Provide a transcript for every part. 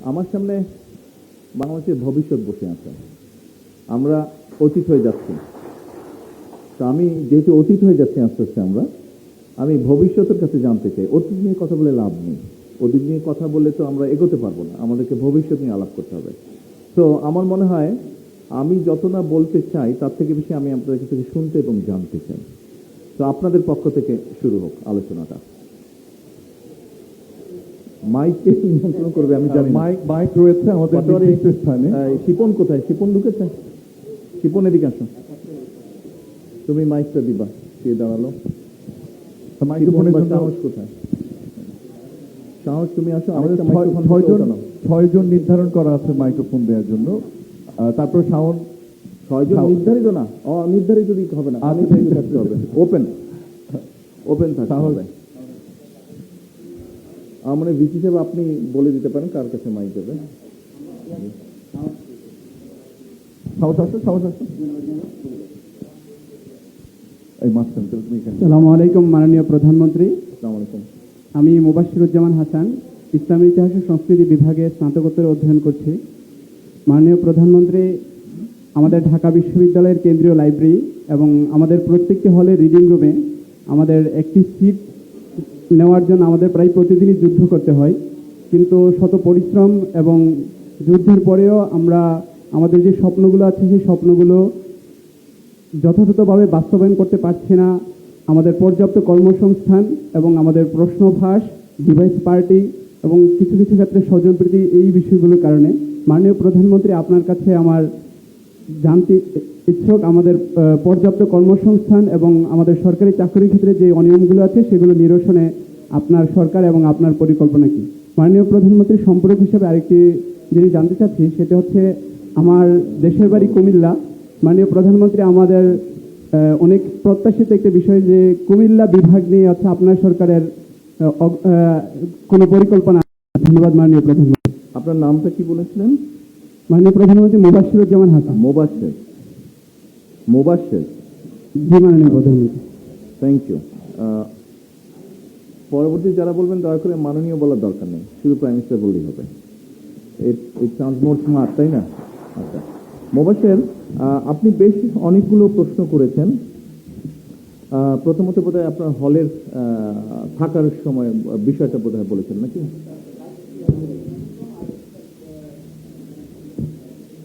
আমার সামনে বাংলাদেশের ভবিষ্যৎ বসে আছে। আমরা অতীত হয়ে যাচ্ছি। তো আমি যেহেতু অতীত হয়ে যাচ্ছি আস্তে আস্তে আমি ভবিষ্যতের কাছে জানতে চাই। অতীত নিয়ে কথা বলে লাভ নেই। অতীত নিয়ে কথা বললে তো আমরা এগোতে পারবো না, আমাদেরকে ভবিষ্যৎ নিয়ে আলাপ করতে হবে। তো আমার মনে হয় আমি যত না বলতে চাই তার থেকে বেশি আমি আপনাদের কাছ থেকে শুনতে এবং জানতে চাই। তো আপনাদের পক্ষ থেকে শুরু হোক আলোচনাটা। মাইকে নিয়ন্ত্রণ করবে আমি জানি। মাইক রয়েছে আমাদের নির্দিষ্ট স্থানে। শিপন কোথায়? শিপন ঢুকেছে? শিপন এদিকে আসো, তুমি মাইকটা দিবা। কে দাঁড়ালো? সাহস কোথায়? সাহস তুমি আসো। আমাদের 6 জন নির্ধারণ করা আছে মাইক্রোফোন দেওয়ার জন্য। তারপর সাউন্ড 6 জন নির্ধারিত না, অনির্ধারিত দিতে হবে না, আমি থাকতে হবে। ওপেন থাকতে হবে। মানে ভিসি সাহেব আপনি বলে দিতে পারেন কার কাছে মাইক দেবে। আসসালামু আলাইকুম মাননীয় প্রধানমন্ত্রী। আসসালামু আলাইকুম। আমি মুবাশশিরুজ্জামান হাসান, ইসলামী ইতিহাস ও সংস্কৃতি বিভাগে স্নাতকোত্তর অধ্যয়ন করছি। মাননীয় প্রধানমন্ত্রী, আমাদের ঢাকা বিশ্ববিদ্যালয়ের কেন্দ্রীয় লাইব্রেরি এবং আমাদের প্রত্যেকটি হলে রিডিং রুমে আমাদের একটি সিট নেওয়ার জন্য আমাদের প্রায় প্রতিদিনই যুদ্ধ করতে হয়, কিন্তু শত পরিশ্রম এবং যুদ্ধের পরেও আমরা আমাদের যে স্বপ্নগুলো আছে সেই স্বপ্নগুলো যথাযথভাবে বাস্তবায়ন করতে পারছি না। আমাদের পর্যাপ্ত কর্মসংস্থান এবং আমাদের প্রশ্ন ফাঁস, ডিভাইস পার্টি এবং কিছু কিছু ক্ষেত্রে স্বজনপ্রীতি, এই বিষয়গুলোর কারণে মাননীয় প্রধানমন্ত্রী আপনার কাছে আমার জানতে ইচ্ছুক আমাদের পর্যাপ্ত কর্মসংস্থান এবং আমাদের সরকারি চাকরির ক্ষেত্রে যে অনিয়মগুলো আছে সেগুলো নিরসনে আপনার সরকার এবং আপনার পরিকল্পনা কি। মাননীয় প্রধানমন্ত্রী, সম্পর্ক হিসেবে আরেকটি যিনি জানতে চাচ্ছি সেটা হচ্ছে আমার দেশের বাড়ি কুমিল্লা। মাননীয় প্রধানমন্ত্রী, আমাদের অনেক প্রত্যাশিত একটি বিষয় যে কুমিল্লা বিভাগ নিয়ে হচ্ছে আপনার সরকারের কোনো পরিকল্পনা। ধন্যবাদ মাননীয় প্রধানমন্ত্রী। আপনার নামটা কি বলেছিলেন? মাননীয় প্রধানমন্ত্রী মুবাশশিরুজ্জামান হাসান। মুবাশশির। জি মাননীয় প্রধানমন্ত্রী। Thank you. পরবর্তী যারা বলবেন দয়া করে মাননীয় বলার দরকার নেই, শুধু প্রাইম মিনিস্টার বললেই হবে। ইট সাউন্ডস মোর স্মার্ট, তাই না? আচ্ছা মুবাশশির, আপনি বেশ অনেকগুলো প্রশ্ন করেছেন। প্রথমত বোধহয় আপনার হলের থাকার সময় বিষয়টা বোধহয় বলেছেন নাকি?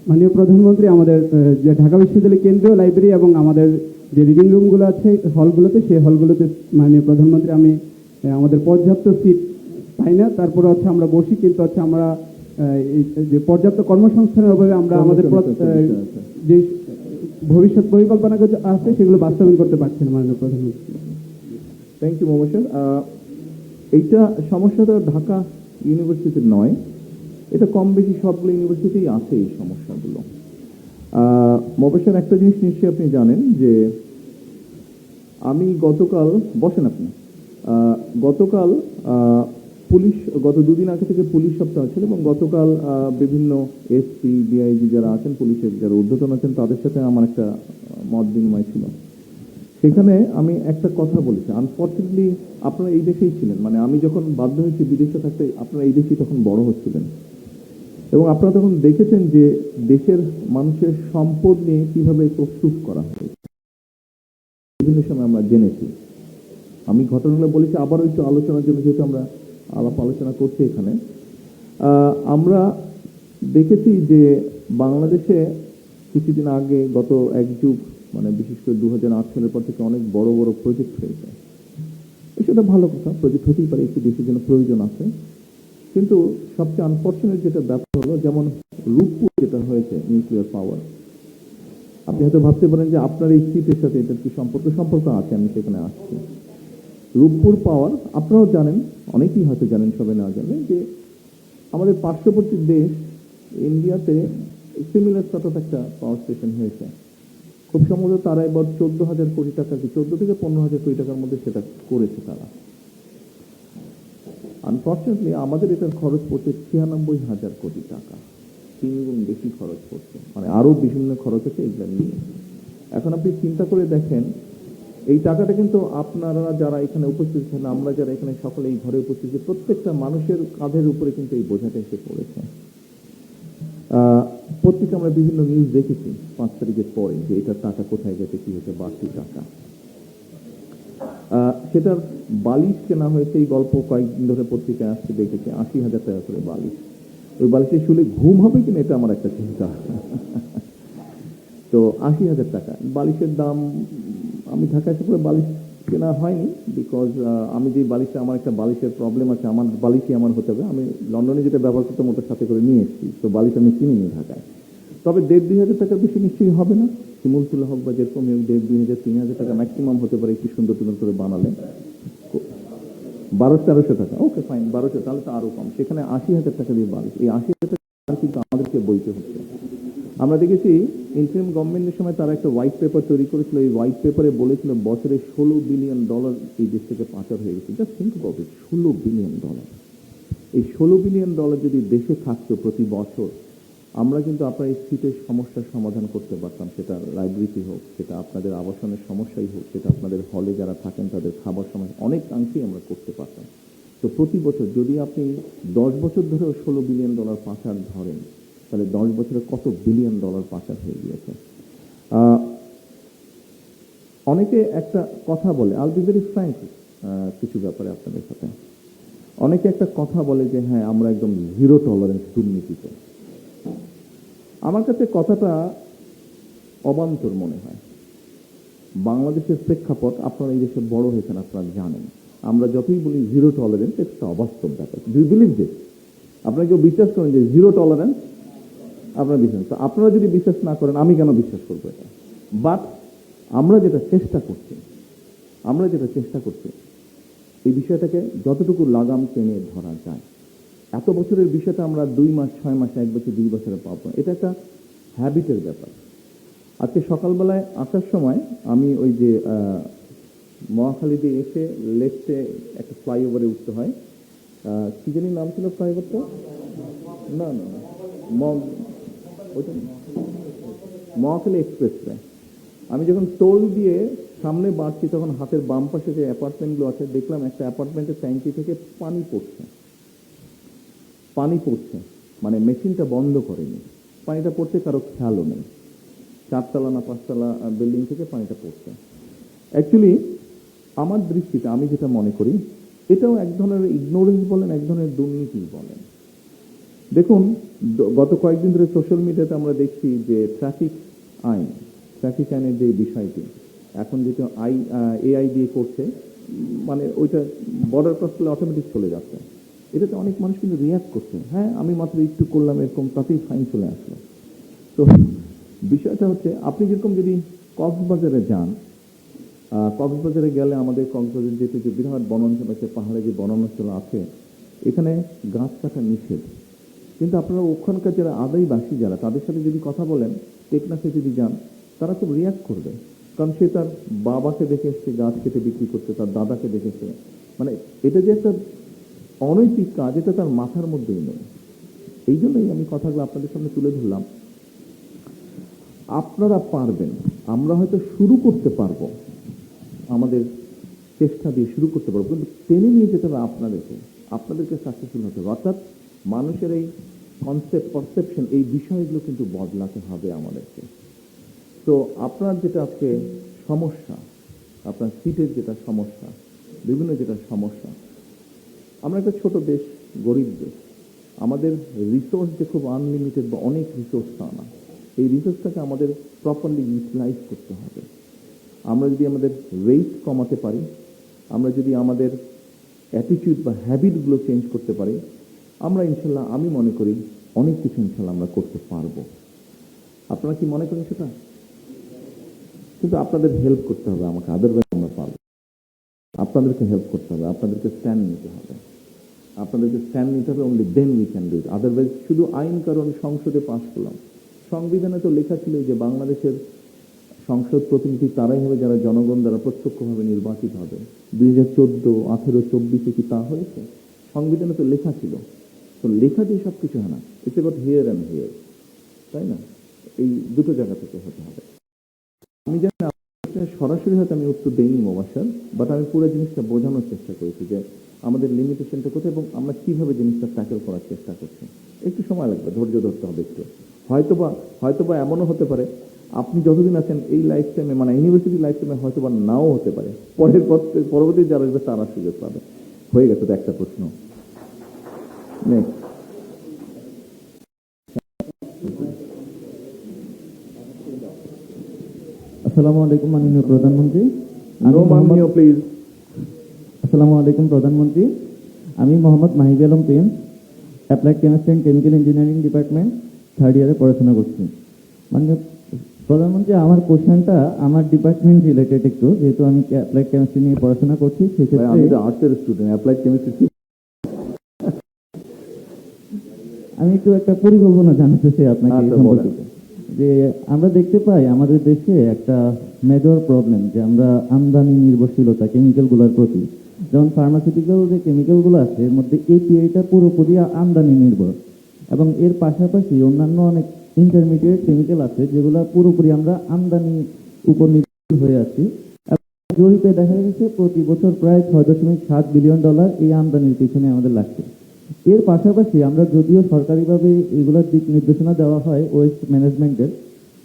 মাননীয় প্রধানমন্ত্রী, আমাদের যে ঢাকা বিশ্ববিদ্যালয় কেন্দ্রীয় লাইব্রেরি এবং আমাদের যে রিডিং রুমগুলো আছে হলগুলোতে, সেই হলগুলোতে মাননীয় প্রধানমন্ত্রী আমি আমাদের পর্যাপ্ত সিট পাই না। তারপরে হচ্ছে আমরা বসি, কিন্তু হচ্ছে আমরা যে পর্যাপ্ত কর্মসংস্থানের অভাবে আমরা আমাদের যে ভবিষ্যৎ পরিকল্পনা আছে সেগুলো বাস্তবায়ন করতে পারছি না মাননীয় প্রধানমন্ত্রী। Thank you Mubashshir. এইটা সমস্যাটা ঢাকা ইউনিভার্সিটির নয়, এটা কম বেশি সবগুলো ইউনিভার্সিটিই আছে এই সমস্যাগুলো। মুবাশশির, একটা জিনিস নিশ্চয়ই আপনি জানেন যে আমি গতকাল পুলিশ, গত দুদিন আগে থেকে পুলিশ সপ্তাহ ছিল এবং গতকাল বিভিন্ন এসপি ডিআইজি যারা আছেন, পুলিশের যারা ঊর্ধ্বতন আছেন, তাদের সাথে আমার একটা মত বিনিময় ছিল। সেখানে আমি একটা কথা বলেছি, আনফর্চুনেটলি আপনারা এই দেশেই ছিলেন, মানে আমি যখন বাধ্য হয়েছি বিদেশে থাকতে, আপনারা এই দেশেই তখন বড় হচ্ছিলেন এবং আপনারা তখন দেখেছেন যে দেশের মানুষের সম্পদ নিয়ে কিভাবে প্রস্তুত করা হয়। বিভিন্ন সময় আমরা জেনেছি। আমি ঘটনাগুলো বলেছি আবারও একটু আলোচনার জন্য, যেহেতু আমরা আলোচনা করছি এখানে। আমরা দেখেছি যে বাংলাদেশে কিছুদিন আগে, গত এক যুগ, মানে বিশেষ করে 2008 সালের পর থেকে অনেক বড় বড় প্রজেক্ট হয়েছে। সেটা ভালো কথা, প্রজেক্ট হতেই পারে, একটু দেশের জন্য প্রয়োজন আছে। কিন্তু সবচেয়ে আনফর্চুনেট যেটা ব্যাপার হলো, যেমন রূপপুর যেটা হয়েছে, নিউক্লিয়ার পাওয়ার। আপনি হয়তো ভাবতে পারেন যে আপনার এই সিটের সাথে এটার কি সম্পর্ক আছে, আমি সেখানে আসছি। রূপপুর পাওয়ার আপনারাও জানেন, অনেকেই হয়তো জানেন, সবাই না জানেন, যে আমাদের পার্শ্ববর্তী দেশ ইন্ডিয়াতে সিমিলার সর্ট অফ একটা পাওয়ার স্টেশন হয়েছে। খুব সম্ভবত তারা এবার 14,000 কোটি টাকা, 14 থেকে 15,000 কোটি টাকার মধ্যে সেটা করেছে তারা। আনফর্চুনেটলি আমাদের এটার খরচ পড়ছে 96,000 কোটি টাকা, 3 গুণ বেশি খরচ পড়ছে, মানে আরো বিভিন্ন খরচ হচ্ছে এগুলো নিয়ে। এখন আপনি চিন্তা করে দেখেন এই টাকাটা কিন্তু আপনারা যারা এখানে উপস্থিত আছেন, আমরা যারা এখানে সকলে এই ঘরে উপস্থিত আছি, প্রত্যেকটা মানুষের কাঁধের উপরে কিন্তু এই বোঝাটা এসে পড়েছে। পত্রিকা আমরা বিভিন্ন নিউজ দেখেছি 5 তারিখের পরে যে এটার টাকা কোথায় গেছে, কি হয়েছে, বাড়তি টাকা। সেটার বালিশ কেনা হয়েছে, এই গল্প কয়েকদিন ধরে পত্রিকায় আসছে, দেখেছি 80,000 টাকা করে বালিশ। ওই বালিশে শুলে ঘুম হবে কিনা এটা আমার একটা চিন্তা। তো 80,000 টাকা বালিশের দাম। আমি ঢাকায় এসে বালিশ কেনা হয়নি, বিকজ আমি যে বালিশটা, আমার একটা বালিশের প্রবলেম আছে, আমার বালিশই আমার হতে হবে। আমি লন্ডনে যেটা ব্যবহার করতাম ওটার সাথে করে নিয়ে এসেছি, তো বালিশ আমি কিনিনি ঢাকায়। তবে 1,500-2,000 টাকার বেশি নিশ্চয়ই হবে না। শিমুল তুলা হোক বা যেরকম 1,500, 2,000, 3,000 টাকা ম্যাক্সিমাম হতে পারে, একটু সুন্দর সুন্দর করে বানালে। 1200-1300 টাকা, ওকে ফাইন, 1200, তাহলে তো আরো কম। সেখানে 80,000 টাকা দিয়ে বালিশ, এই 80,000 টাকা কিন্তু আমাদেরকে বইতে হচ্ছে। আমরা দেখেছি ইন্টারিম গভর্নমেন্টের সময় তারা একটা হোয়াইট পেপার তৈরি করেছিল। এই হোয়াইট পেপারে বলেছিল বছরে $16 বিলিয়ন এই দেশ থেকে পাচার হয়ে গেছে। Just think about it, $16 billion. এই $16 বিলিয়ন যদি দেশে থাকতো প্রতি বছর, আমরা কিন্তু আপনার এই সিটের সমস্যার সমাধান করতে পারতাম। সেটা লাইব্রেরিতে হোক, সেটা আপনাদের আবাসনের সমস্যাই হোক, সেটা আপনাদের হলে যারা থাকেন তাদের খাবার সমস্যা, অনেকাংশেই আমরা করতে পারতাম। তো প্রতি বছর যদি আপনি 10 বছর ধরেও $16 বিলিয়ন পাচার ধরেন, তাহলে 10 বছরে কত বিলিয়ন ডলার পাচার হয়ে গিয়েছে। অনেকে একটা কথা বলে, আল বি ভেরি ফ্র্যাঙ্ক কিছু ব্যাপারে আপনাদের সাথে, অনেকে একটা কথা বলে যে হ্যাঁ আমরা একদম জিরো টলারেন্স দুর্নীতিতে। আমার কাছে কথাটা অবান্তর মনে হয়। বাংলাদেশের প্রেক্ষাপট, আপনারা এই দেশে বড় হয়েছেন, আপনারা জানেন, আমরা যতই বলি জিরো টলারেন্স, একটা অবাস্তব ব্যাপার। Do you believe this? আপনারা কেউ বিশ্বাস করেন যে জিরো টলারেন্স? আপনারা বিশ্বাস, তো আপনারা যদি বিশ্বাস না করেন আমি কেন বিশ্বাস করবো এটা? বাট আমরা যেটা চেষ্টা করছি এই বিষয়টাকে যতটুকু লাগাম টেনে ধরা যায়। এত বছরের বিষয়টা আমরা 2 মাস, 6 মাস, 1 বছর, 2 বছরে পাবো না। এটা একটা হ্যাবিটের ব্যাপার। আজকে সকালবেলায় আসার সময় আমি ওই যে মহাখালী দিয়ে এসে লেফটে একটা ফ্লাইওভারে উঠতে হয়, কি জানি নাম ছিল ফ্লাইওভারটা? না, ওইটা মহাখালী এক্সপ্রেসওয়ে। আমি যখন টোল দিয়ে সামনে বাড়ছি, তখন হাতের বাম পাশে যে অ্যাপার্টমেন্টগুলো আছে, দেখলাম একটা অ্যাপার্টমেন্টের ট্যাঙ্কি থেকে পানি পড়ছে, মানে মেশিনটা বন্ধ করেনি, পানিটা পড়ছে, কারো খেয়ালও নেই। 4তলা না 5তলা বিল্ডিং থেকে পানিটা পড়ছে। অ্যাকচুয়ালি আমার দৃষ্টিতে আমি যেটা মনে করি, এটাও এক ধরনের ইগনোরেন্স বলেন, এক ধরনের দুর্নীতি বলেন। দেখুন, গত কয়েকদিন ধরে সোশ্যাল মিডিয়াতে আমরা দেখছি যে ট্রাফিক আইনের যে বিষয়টি এখন যেটা এআই দিয়ে করছে, মানে ওইটা বর্ডার ক্রস করলে অটোমেটিক চলে যাচ্ছে। এটাতে অনেক মানুষ কিন্তু রিয়াক্ট করছে, হ্যাঁ আমি মাত্র একটু করলাম এরকম, তাতেই ফাইন চলে আসলো। তো বিষয়টা হচ্ছে, আপনি যেরকম যদি কক্সবাজারে যান, কক্সবাজারে গেলে আমাদের কক্সবাজার যেতে যে বিরাট বনাঞ্চল আছে, পাহাড়ে যে বনাঞ্চল আছে, এখানে গাছ কাটা নিষেধ। কিন্তু আপনারা ওখানকার যারা আদিবাসী যারা, তাদের সাথে যদি কথা বলেন, টেকনাফে যদি যান, তারা খুব রিয়াক্ট করবে। কারণ সে তার বাবাকে দেখে এসছে গাছ কেটে বিক্রি করতে, তার দাদাকে দেখেছে। মানে এটা যে একটা অনৈতিক কাজ, এটা তার মাথার মধ্যেই নেই। এই জন্যই আমি কথাগুলো আপনাদের সামনে তুলে ধরলাম। আপনারা পারবেন, আমরা হয়তো শুরু করতে পারবো, আমাদের চেষ্টা দিয়ে শুরু করতে পারবো, কিন্তু টেনে নিয়ে যেতে হবে আপনাদেরকে সাকসেসফুল হতে হবে। অর্থাৎ মানুষের এই পারসেপশন, এই বিষয়গুলো কিন্তু বদলাতে হবে আমাদেরকে। তো আপনার যেটা আজকে সমস্যা, আপনার সিটের যেটা সমস্যা, বিভিন্ন যেটা সমস্যা, আমরা একটা ছোট দেশ, গরিব দেশ, আমাদের রিসোর্স যে খুব আনলিমিটেড বা অনেক রিসোর্স তা না। এই রিসোর্সটাকে আমাদের প্রপারলি ইউটিলাইজ করতে হবে। আমরা যদি আমাদের ওয়েট কমাতে পারি, আমরা যদি আমাদের অ্যাটিটিউড বা হ্যাবিটগুলো চেঞ্জ করতে পারি, আমরা ইনশাল্লাহ, আমি মনে করি অনেক কিছু ইনশাল্লাহ আমরা করতে পারবো। আপনারা কি মনে করেন সেটা? কিন্তু আপনাদের হেল্প করতে হবে আমাকে, আদারওয়াইজ আমরা পারবো। আপনাদেরকে হেল্প করতে হবে, আপনাদেরকে স্ট্যান্ড নিতে হবে, only then we can do it. Otherwise শুধু আইন কারণ সংসদে পাশ করলাম, সংবিধানে তো লেখা ছিল যে বাংলাদেশের সংসদ প্রতিনিধি তারাই হবে যারা জনগণ দ্বারা প্রত্যক্ষভাবে নির্বাচিত হবে। 2014, 18, 24 কি তা হয়েছে? সংবিধানে তো লেখা ছিল। তো লেখা দিয়ে সব কিছু হয় না, it's about here and here, তাই না? এই দুটো জায়গা থেকে হতে হবে। আমি জানি সরাসরি হয়তো আমি উত্তর দেইনি মোবাশ্বের, বাট আমি পুরো জিনিসটা বোঝানোর চেষ্টা করেছি যে আমাদের লিমিটেশনটা কোথায় এবং আমরা কিভাবে জিনিসটা ট্যাকেল করার চেষ্টা করছি। একটু সময় লাগবে, ধৈর্য ধরতে হবে একটু। হয়তোবা এমনও হতে পারে আপনি যতদিন আছেন এই লাইফ টাইমে, মানে ইউনিভার্সিটি লাইফ টাইমে হয়তোবা নাও হতে পারে, পরবর্তী যারা আসবে তারা সুযোগ পাবে। হয়ে গেছে তো একটা প্রশ্ন। নেক্সট। আসসালামু আলাইকুম মাননীয় প্রধানমন্ত্রী। প্লিজ। আসসালামু আলাইকুম প্রধানমন্ত্রী, আমি Mohammad Mahib Alam Prince, applied chemistry and chemical engineering department third ইয়ারে পড়াশোনা করছি। মাননীয় প্রধানমন্ত্রী, আমার কোশ্চেনটা আমার ডিপার্টমেন্ট রিলেটেড একটু, যেহেতু আমি অ্যাপ্লাইড কেমিস্ট্রি নিয়ে পড়াশোনা করছি আমি সেক্ষেত্রে তো আর্টসের স্টুডেন্ট, অ্যাপ্লাইড কেমিস্ট্রি। আমি একটু একটা পরিকল্পনা জানাতে চাই আপনাকে এই আচ্ছা, সম্পর্কিত। যে আমরা দেখতে পাই আমাদের দেশে একটা মেজর প্রবলেম যে আমরা আমদানি নির্ভরশীলতা কেমিক্যালগুলোর প্রতি। যেমন ফার্মাসিউটিক্যাল যে কেমিক্যালগুলো আছে এর মধ্যে এপিআইটা পুরোপুরি আমদানি নির্ভর, এবং এর পাশাপাশি অন্যান্য অনেক ইন্টারমিডিয়েট কেমিক্যাল আছে যেগুলো পুরোপুরি আমরা আমদানি উপর নির্ভর হয়ে আছি। জরিপে দেখা গেছে প্রতি বছর প্রায় $6.7 বিলিয়ন এই আমদানির পিছনে আমাদের লাগছে। এর পাশাপাশি আমরা যদিও সরকারিভাবে এগুলোর দিক নির্দেশনা দেওয়া হয় ওয়েস্ট ম্যানেজমেন্টের,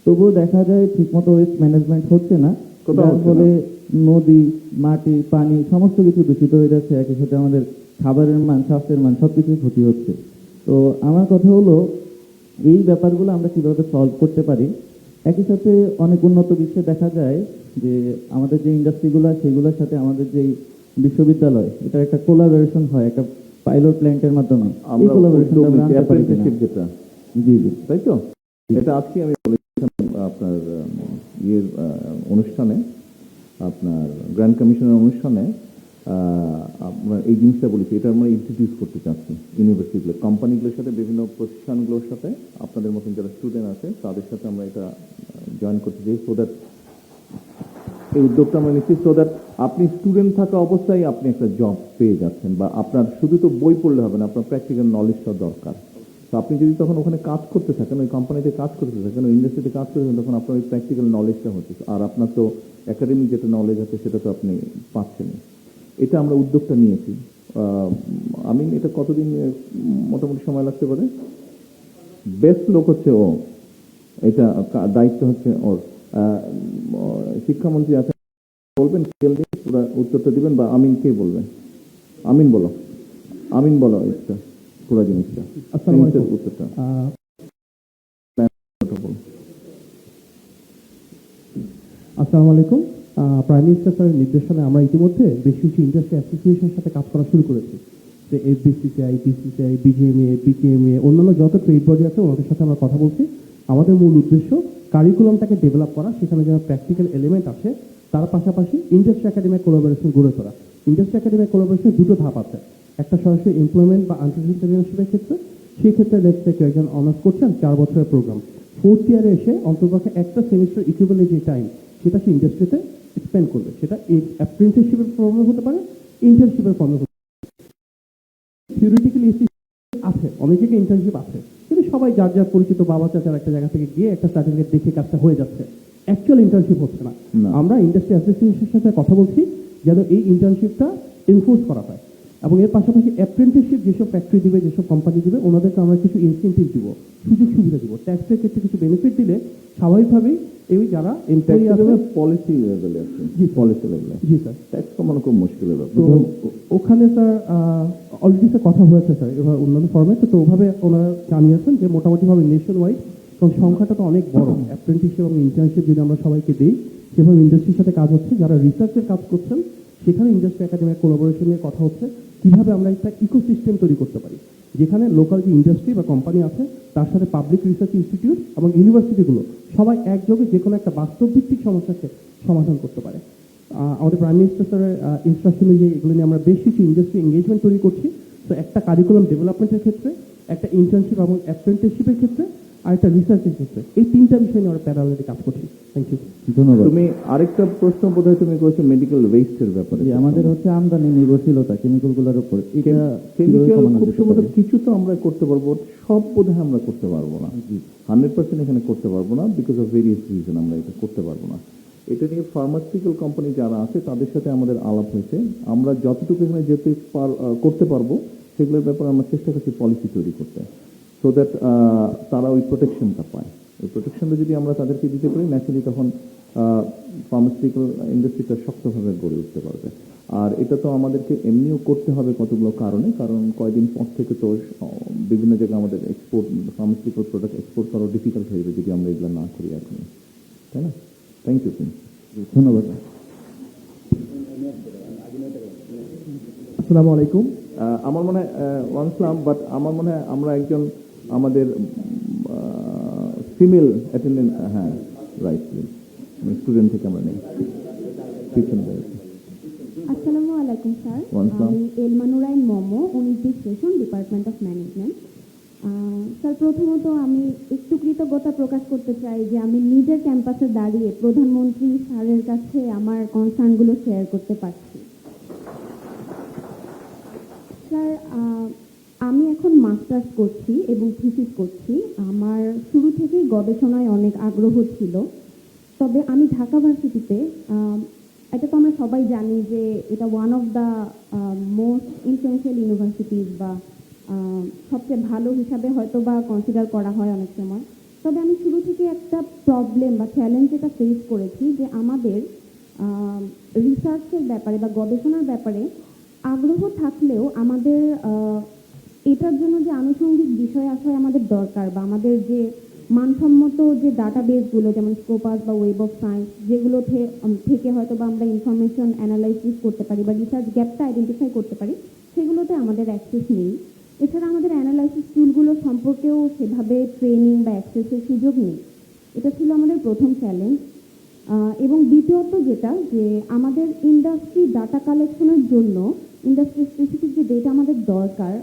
তবুও দেখা যায় ঠিকমতো ওয়েস্ট ম্যানেজমেন্ট হচ্ছে না, কোথাও যার হচ্ছে ফলে নদী, মাটি, পানি সমস্ত কিছু দূষিত হয়ে যাচ্ছে। একই সাথে আমাদের খাবারের মান, স্বাস্থ্যের মান সবকিছুই ক্ষতি হচ্ছে। তো আমার কথা হলো এই ব্যাপারগুলো আমরা কিভাবে সলভ করতে পারি। একই সাথে অনেক উন্নত বিশ্বে দেখা যায় যে আমাদের যে ইন্ডাস্ট্রিগুলো সেগুলোর সাথে আমাদের যে বিশ্ববিদ্যালয়, এটা একটা কোলাবোরেশন হয় একটা পাইলট প্ল্যান্টের মাধ্যমে। এই আমরা কোলাবোরেশনটা আমরা আনতে পারি কিনা? apprenticeship যেটা, জি জি তাই তো? এটা আজকে আমি বলেছিলাম আপনার ইয়ের অনুষ্ঠানে, আপনার গ্র্যান্ড কমিশনের অনুষ্ঠানে আমরা এই জিনিসটা বলেছি। এটা আমরা ইন্ট্রোডিউস করতে চাচ্ছি ইউনিভার্সিটিগুলো, কোম্পানিগুলোর সাথে, বিভিন্ন প্রতিষ্ঠানগুলোর সাথে, আপনাদের মতন যারা স্টুডেন্ট আছে তাদের সাথে আমরা এটা জয়েন করতে চাই, সো দ্যাট এই উদ্যোগটা আমরা নিচ্ছি, সো দ্যাট আপনি স্টুডেন্ট থাকা অবস্থায় আপনি একটা জব পেয়ে যাচ্ছেন, বা আপনার শুধু তো বই পড়লে হবে না, আপনার প্র্যাকটিক্যাল নলেজটা দরকার। তো আপনি যদি তখন ওখানে কাজ করতে থাকেন, ওই কোম্পানিতে কাজ করতে থাকেন, ওই ইন্ডাস্ট্রিতে কাজ করতে থাকেন, তখন আপনার ওই প্র্যাকটিক্যাল নলেজটা হচ্ছে, আর আপনার তো একাডেমিক যেটা নলেজ আছে সেটা তো আপনি পাচ্ছেন। এটা আমরা উদ্যোগটা নিয়েছি। আমি এটা কতদিন মোটামুটি সময় লাগতে পারে? বেস্ট লোক হচ্ছে ও, এটা দায়িত্ব হচ্ছে ওর। শিক্ষামন্ত্রী আছেন, বলবেন পুরো উত্তরটা দিবেন, বা আমিনকে বলবেন। আমিন বলো, আমিন বলো এটা পুরো জিনিসটা, আসসালামু আলাইকুম। উত্তরটা বলো। আসসালামু আলাইকুম। প্রাইম মিনিস্টার স্যারের নির্দেশনায় আমরা ইতিমধ্যে বেশ কিছু ইন্ডাস্ট্রি অ্যাসোসিয়েশনের সাথে কাজ করা শুরু করেছি, যে এফবিসিসিআই, বিসিসিআই, বিজিএমএ, বিকেএমএ, অন্যান্য যত ট্রেড বডি আছে ওনাদের সাথে আমরা কথা বলছি। আমাদের মূল উদ্দেশ্য কারিকুলামটাকে ডেভেলপ করা, সেখানে যেন প্র্যাকটিক্যাল এলিমেন্ট আছে, তার পাশাপাশি ইন্ডাস্ট্রি একাডেমিক কোলাবোরেশন গড়ে তোলা। ইন্ডাস্ট্রি একাডেমিক কোলাবোরেশনের দুটো ধাপ আছে, একটা সরাসরি এমপ্লয়মেন্ট বা এন্টারপ্রেনিয়রশিপের ক্ষেত্রে, সেই ক্ষেত্রে লেটস সে একজন অনার্স করছেন 4 বছরের প্রোগ্রাম, ফোর্থ ইয়ারে এসে অন্ততপক্ষে একটা সেমিস্টার ইকুইভ্যালেন্ট যে টাইম সেটা সে ইন্ডাস্ট্রিতে স্পেন্ড করবে, সেটা অ্যাপ্রেন্টিসশিপের ফর্মে হতে পারে, ইন্টার্নশিপের ফর্মে হতে পারে। থিওরিটিক্যালি আছে, অনেক জায়গায় ইন্টার্নশিপ আছে, কিন্তু সবাই যার যার পরিচিত বাবা চাচার একটা জায়গা থেকে গিয়ে একটা সার্টিফিকেট দেখে কাজটা হয়ে যাচ্ছে, অ্যাকচুয়াল ইন্টার্নশিপ হচ্ছে না। আমরা ইন্ডাস্ট্রি অ্যাসোসিয়েশনের সাথে কথা বলছি যেন এই ইন্টার্নশিপটা এনফোর্স করা হয়, এবং এর পাশাপাশি অ্যাপ্রেন্টিসশিপ যেসব ফ্যাক্টরি দিবে, যেসব কোম্পানি দিবে, ওনাদেরকে আমরা কিছু ইনসেন্টিভ দিব, সুযোগ সুবিধা দিব, ট্যাক্সের ক্ষেত্রে কিছু বেনিফিট দিলে স্বাভাবিকভাবেই এই যারা এমপ্লয়ি আছে। পলিসি লেভেলে আছে, জি পলিসি লেভেলে জি স্যার। ট্যাক্স কমানো খুব মুশকিলের ব্যাপার। তো ওখানে স্যার অলরেডি স্যার কথা হয়েছে স্যার, এবার অন্যান্য ফর্মে তো ওভাবে ওনারা জানিয়েছেন যে মোটামুটিভাবে নেশন ওয়াইড, কারণ সংখ্যাটা তো অনেক বড়, অ্যাপ্রেন্টিসশিপ এবং ইন্টার্নশিপ যদি আমরা সবাইকে দিই, সেভাবে ইন্ডাস্ট্রির সাথে কাজ হচ্ছে, যারা রিসার্চের কাজ করছেন সেখানে ইন্ডাস্ট্রি একাডেমিক কোলাবোরেশন নিয়ে কথা হচ্ছে, কিভাবে আমরা একটা ইকোসিস্টেম তৈরি করতে পারি, যেখানে লোকাল যে ইন্ডাস্ট্রি বা কোম্পানি আছে তার সাথে পাবলিক রিসার্চ ইনস্টিটিউট এবং ইউনিভার্সিটিগুলো সবাই একযোগে যে কোনো একটা বাস্তবভিত্তিক সমস্যাকে সমাধান করতে পারে। আমাদের প্রাইম মিনিস্টার স্যারের ইনস্ট্রাকশন অনুযায়ী এগুলো নিয়ে আমরা বেশ কিছু ইন্ডাস্ট্রি এঙ্গেজমেন্ট তৈরি করছি। তো একটা কারিকুলাম ডেভেলপমেন্টের ক্ষেত্রে, একটা ইন্টার্নশিপ এবং অ্যাপ্রেন্টিসশিপের ক্ষেত্রে, আর একটা রিসার্চের ক্ষেত্রে, এই তিনটা বিষয় নিয়ে আমরা প্যারালালি কাজ করছি। Thank you. ধন্যবাদ। তুমি আরেকটা প্রশ্ন বোধহয় তুমি করেছো মেডিকেল ওয়েস্টের ব্যাপারে। জি, আমাদের হচ্ছে আমদানি নির্ভরশীলতা কেমিক্যালগুলোর উপর, এটা কেমিক্যাল খুব সম্ভবত কিছু তো আমরা করতে পারবো, সব বোধহয় আমরা করতে পারবো না, 100% এখানে করতে পারবো না, বিকজ অফ ভেরিয়াস রিজন আমরা এটা করতে পারবো না। এটা নিয়ে ফার্মাসিউটিক্যাল কোম্পানি যারা আছে তাদের সাথে আমাদের আলাপ হয়েছে। আমরা যতটুকু এখানে করতে পারবো সেগুলোর ব্যাপারে আমরা চেষ্টা করছি পলিসি তৈরি করতে, সো দ্যাট তারা ওই প্রোটেকশনটা পায়। ওই প্রোটেকশনটা যদি আমরা তাদেরকে দিতে পারি, ন্যাচারালি তখন ফার্মাসিউটিক্যাল ইন্ডাস্ট্রিটা শক্তভাবে গড়ে উঠতে পারবে। আর এটা তো আমাদেরকে এমনিও করতে হবে কতগুলো কারণে, কারণ কয়েকদিন পর থেকে তো বিভিন্ন জায়গায় আমাদের এক্সপোর্ট, ফার্মাসিউটিক্যাল প্রোডাক্ট এক্সপোর্ট করা ডিফিকাল্ট হয়ে যাবে যদি আমরা এগুলো না করি এখন, তাই না? Thank you. ধন্যবাদ। আসসালামু আলাইকুম। আমার মনে হয় ওয়ানসলাম, বাট আমার মনে হয় আমরা একজন আমাদের ফিমেল অ্যাটেন্ডেন্ট, হ্যাঁ রাইট, স্টুডেন্ট থেকে আমরা নেই পিছনে। আসসালামু আলাইকুম স্যার, ওয়ালাইকুম। আমি Elma Nurain Momo, 19 station, department of management. Sir, প্রথমত আমি একটু কৃতজ্ঞতা প্রকাশ করতে চাই যে আমি নিজের ক্যাম্পাসে দাঁড়িয়ে প্রধানমন্ত্রী স্যারের কাছে আমার কনসার্নগুলো শেয়ার করতে পারছি। স্যার, আমি এখন মাস্টার্স করছি এবং থিসিস করছি। আমার শুরু থেকেই গবেষণায় অনেক আগ্রহ ছিল, তবে আমি ঢাকা ভার্সিটিতে, এটা তো আমরা সবাই জানি যে এটা one of the most influential universities, বা সবচেয়ে ভালো হিসাবে হয়তো বা কনসিডার করা হয় অনেক সময়। তবে আমি শুরু থেকে একটা প্রবলেম বা চ্যালেঞ্জ এটা ফেস করেছি যে আমাদের রিসার্চের ব্যাপারে বা গবেষণার ব্যাপারে আগ্রহ থাকলেও আমাদের এটার জন্য যে আনুষঙ্গিক বিষয় আশয় আমাদের দরকার, বা আমাদের যে মানসম্মত যে ডাটাবেসগুলো যেমন স্কোপাস বা ওয়েব অফ সায়েন্স, যেগুলো থেকে হয়তো বা আমরা ইনফরমেশন অ্যানালাইসিস করতে পারি বা রিসার্চ গ্যাপটা আইডেন্টিফাই করতে পারি, সেগুলোতে আমাদের অ্যাক্সেস নেই। এছাড়া আমাদের অ্যানালাইসিস টুলগুলো সম্পর্কেও সেভাবে ট্রেনিং বা অ্যাক্সেসের সুযোগ নেই। এটা ছিল আমাদের প্রথম চ্যালেঞ্জ। এবং দ্বিতীয়ত যেটা, যে আমাদের ইন্ডাস্ট্রি ডাটা কালেকশনের জন্য ইন্ডাস্ট্রি স্পেসিফিক যে ডেটা আমাদের দরকার,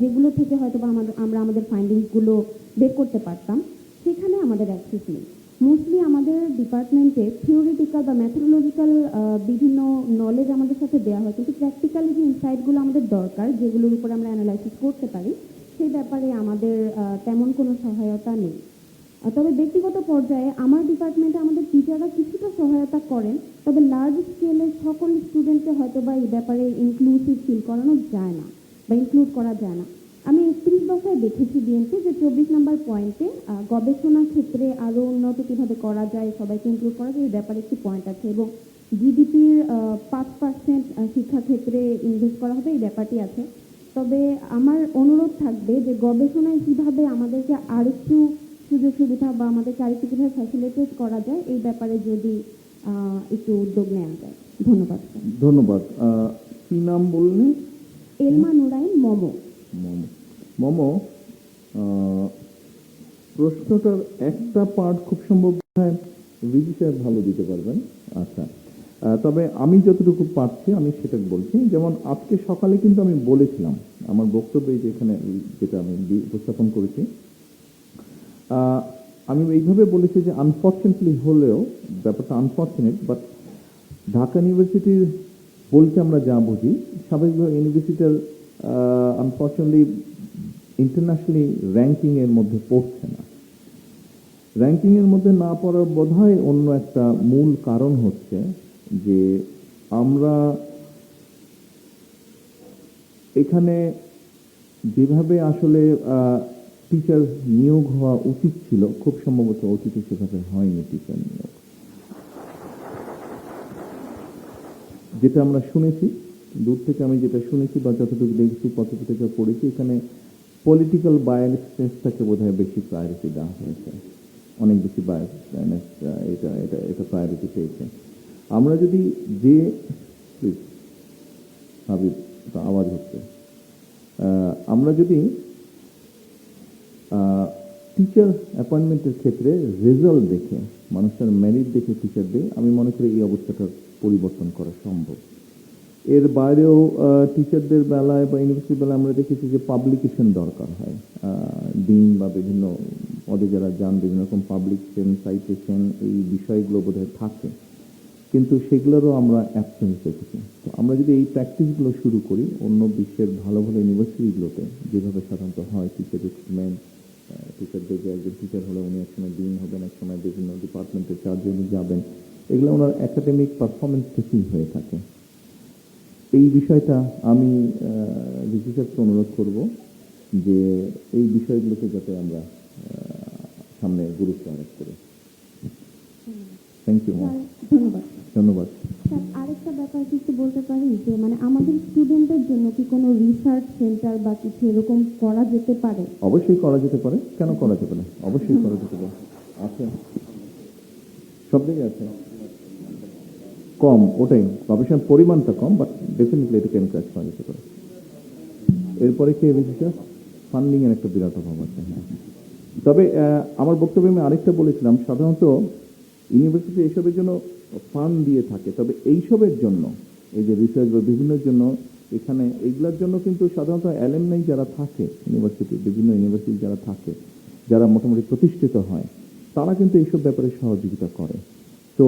যেগুলো থেকে হয়তো বা আমরা আমাদের ফাইন্ডিংসগুলো বের করতে পারতাম, সেখানে আমাদের অ্যাক্সেস নেই। মোস্টলি আমাদের ডিপার্টমেন্টে থিওরিটিক্যাল বা ম্যাথোলজিক্যাল বিভিন্ন নলেজ আমাদের সাথে দেওয়া হয়, কিন্তু প্র্যাকটিক্যালি যে ইনসাইটগুলো আমাদের দরকার, যেগুলোর উপর আমরা অ্যানালাইসিস করতে পারি, সেই ব্যাপারে আমাদের তেমন কোনো সহায়তা নেই। তবে ব্যক্তিগত পর্যায়ে আমার ডিপার্টমেন্টে আমাদের টিচাররা কিছুটা সহায়তা করেন, তবে লার্জ স্কেলে সকল স্টুডেন্টকে হয়তো বা এই ব্যাপারে ইনক্লুসিভ ফিল করানো যায় না বা ইনক্লুড করা যায় না। আমি 31 দফায় দেখেছি বিএনপি যে 24 নম্বর পয়েন্টে গবেষণা ক্ষেত্রে আরও উন্নত কীভাবে করা যায়, সবাইকে ইনক্লুড করা যায়, এই ব্যাপারে একটি পয়েন্ট আছে, এবং জিডিপির 5% শিক্ষাক্ষেত্রে ইনভেস্ট করা হবে, এই ব্যাপারটি আছে। তবে আমার অনুরোধ থাকবে যে গবেষণায় কীভাবে আমাদেরকে আরেকটু সুযোগ সুবিধা বা আমাদেরকে আরেকটু কীভাবে ফ্যাসিলিটেট করা যায়, এই ব্যাপারে যদি একটু উদ্যোগ নেওয়া যায়। ধন্যবাদ স্যার। ধন্যবাদ। কি নাম বললেন? এলমা নুরাইন মোমো। মোমো, প্রশ্নটার একটা পার্ট খুব সম্ভব ভিজি সাহেব ভালো দিতে পারবেন। আচ্ছা, তবে আমি যতটুকু পারছি আমি সেটা বলছি। যেমন আজকে সকালে কিন্তু আমি বলেছিলাম আমার বক্তব্যে, যেখানে যেটা আমি উপস্থাপন করেছি, আমি এইভাবে বলেছি যে আনফর্চুনেটলি হলেও, ব্যাপারটা আনফর্চুনেট, বাট ঢাকা ইউনিভার্সিটির বলতে আমরা যা বুঝি, স্বাভাবিকভাবে ইউনিভার্সিটির আনফর্চুনেটলি ইন্টারন্যাশনালি র্যাঙ্কিংয়ের মধ্যে পড়ছে না। র্যাঙ্কিংয়ের মধ্যে না পড়ার বোধহয় অন্য একটা মূল কারণ হচ্ছে যে আমরা এখানে যেভাবে আসলে টিচার নিয়োগ হওয়া উচিত ছিল, খুব সম্ভবত অতীতে সেভাবে হয়নি টিচার নিয়োগ। যেটা আমরা শুনেছি, দূর থেকে আমি যেটা শুনেছি বা যতটুকু দেখছি, কতটুকু পড়েছি, এখানে পলিটিক্যাল বায়াসনেসটাকে বোধহয় বেশি প্রায়োরিটি দেওয়া হয়েছে, অনেক বেশি বায়াসনেস এটা প্রায়োরিটি পেয়েছে। আমরা যদি যে আওয়াজ হচ্ছে, আমরা যদি টিচার অ্যাপয়েন্টমেন্টের ক্ষেত্রে রেজাল্ট দেখে, মানুষের মেরিট দেখে টিচার দেয়, আমি মনে করি এই অবস্থাটার পরিবর্তন করা সম্ভব। এর বাইরেও টিচারদের বেলায় বা ইউনিভার্সিটির বেলায় আমরা দেখেছি যে পাবলিকেশন দরকার হয়। ডিন বা বিভিন্ন পদে যারা যান, বিভিন্ন রকম পাবলিকেশন, সাইটেশন, এই বিষয়গুলো বোধহয় থাকে, কিন্তু সেগুলোরও আমরা অ্যাবসেন্স দেখেছি। তো আমরা যদি এই প্র্যাকটিসগুলো শুরু করি অন্য বিশ্বের ভালো ভালো ইউনিভার্সিটিগুলোতে, যেভাবে সাধারণত হয়, টিচার রিক্রুটমেন্ট, টিচারদের যে একজন টিচার হলে উনি একসময় ডিন হবেন, একসময় বিভিন্ন ডিপার্টমেন্টের চার্জে উনি যাবেন, এগুলো ওনার একাডেমিক পারফরমেন্স থেকেই হয়ে থাকে। এই বিষয়টা আমি ভিসি স্যারকে অনুরোধ করব যে এই বিষয়গুলোকে যাতে আমরা সামনে গুরুত্ব আরোপ করি। Thank you. ধন্যবাদ। ধন্যবাদ। স্যার, আরেকটা ব্যাপার কি একটু বলতে পারি যে মানে আমাদের স্টুডেন্টদের জন্য কি কোনো রিসার্চ সেন্টার বা কিছু এরকম করা যেতে পারে? অবশ্যই করা যেতে পারে, কেন করা যেতে না, অবশ্যই করা যেতে পারে, আছে, সব জায়গায় আছে। কম, ওটাই গবেষণার পরিমাণটা কম, বাট ডেফিনেটলি এটাকে এনকারেজ করা যেতে পারে। এরপরে কি বিষয়টা ফান্ডিং এর একটা বিরাট অভাব আছে। হ্যাঁ, তবে আমার বক্তব্যে আমি আরেকটা বলেছিলাম, সাধারণত ইউনিভার্সিটি এইসবের জন্য ফান্ড দিয়ে থাকে, তবে এইসবের জন্য, এই যে রিসার্চ বা বিভিন্ন জন্য, এখানে এইগুলোর জন্য কিন্তু সাধারণত অ্যালুমনাই যারা থাকে ইউনিভার্সিটি, বিভিন্ন ইউনিভার্সিটি যারা থাকে, যারা মোটামুটি প্রতিষ্ঠিত হয়, তারা কিন্তু এইসব ব্যাপারে সহযোগিতা করে। তো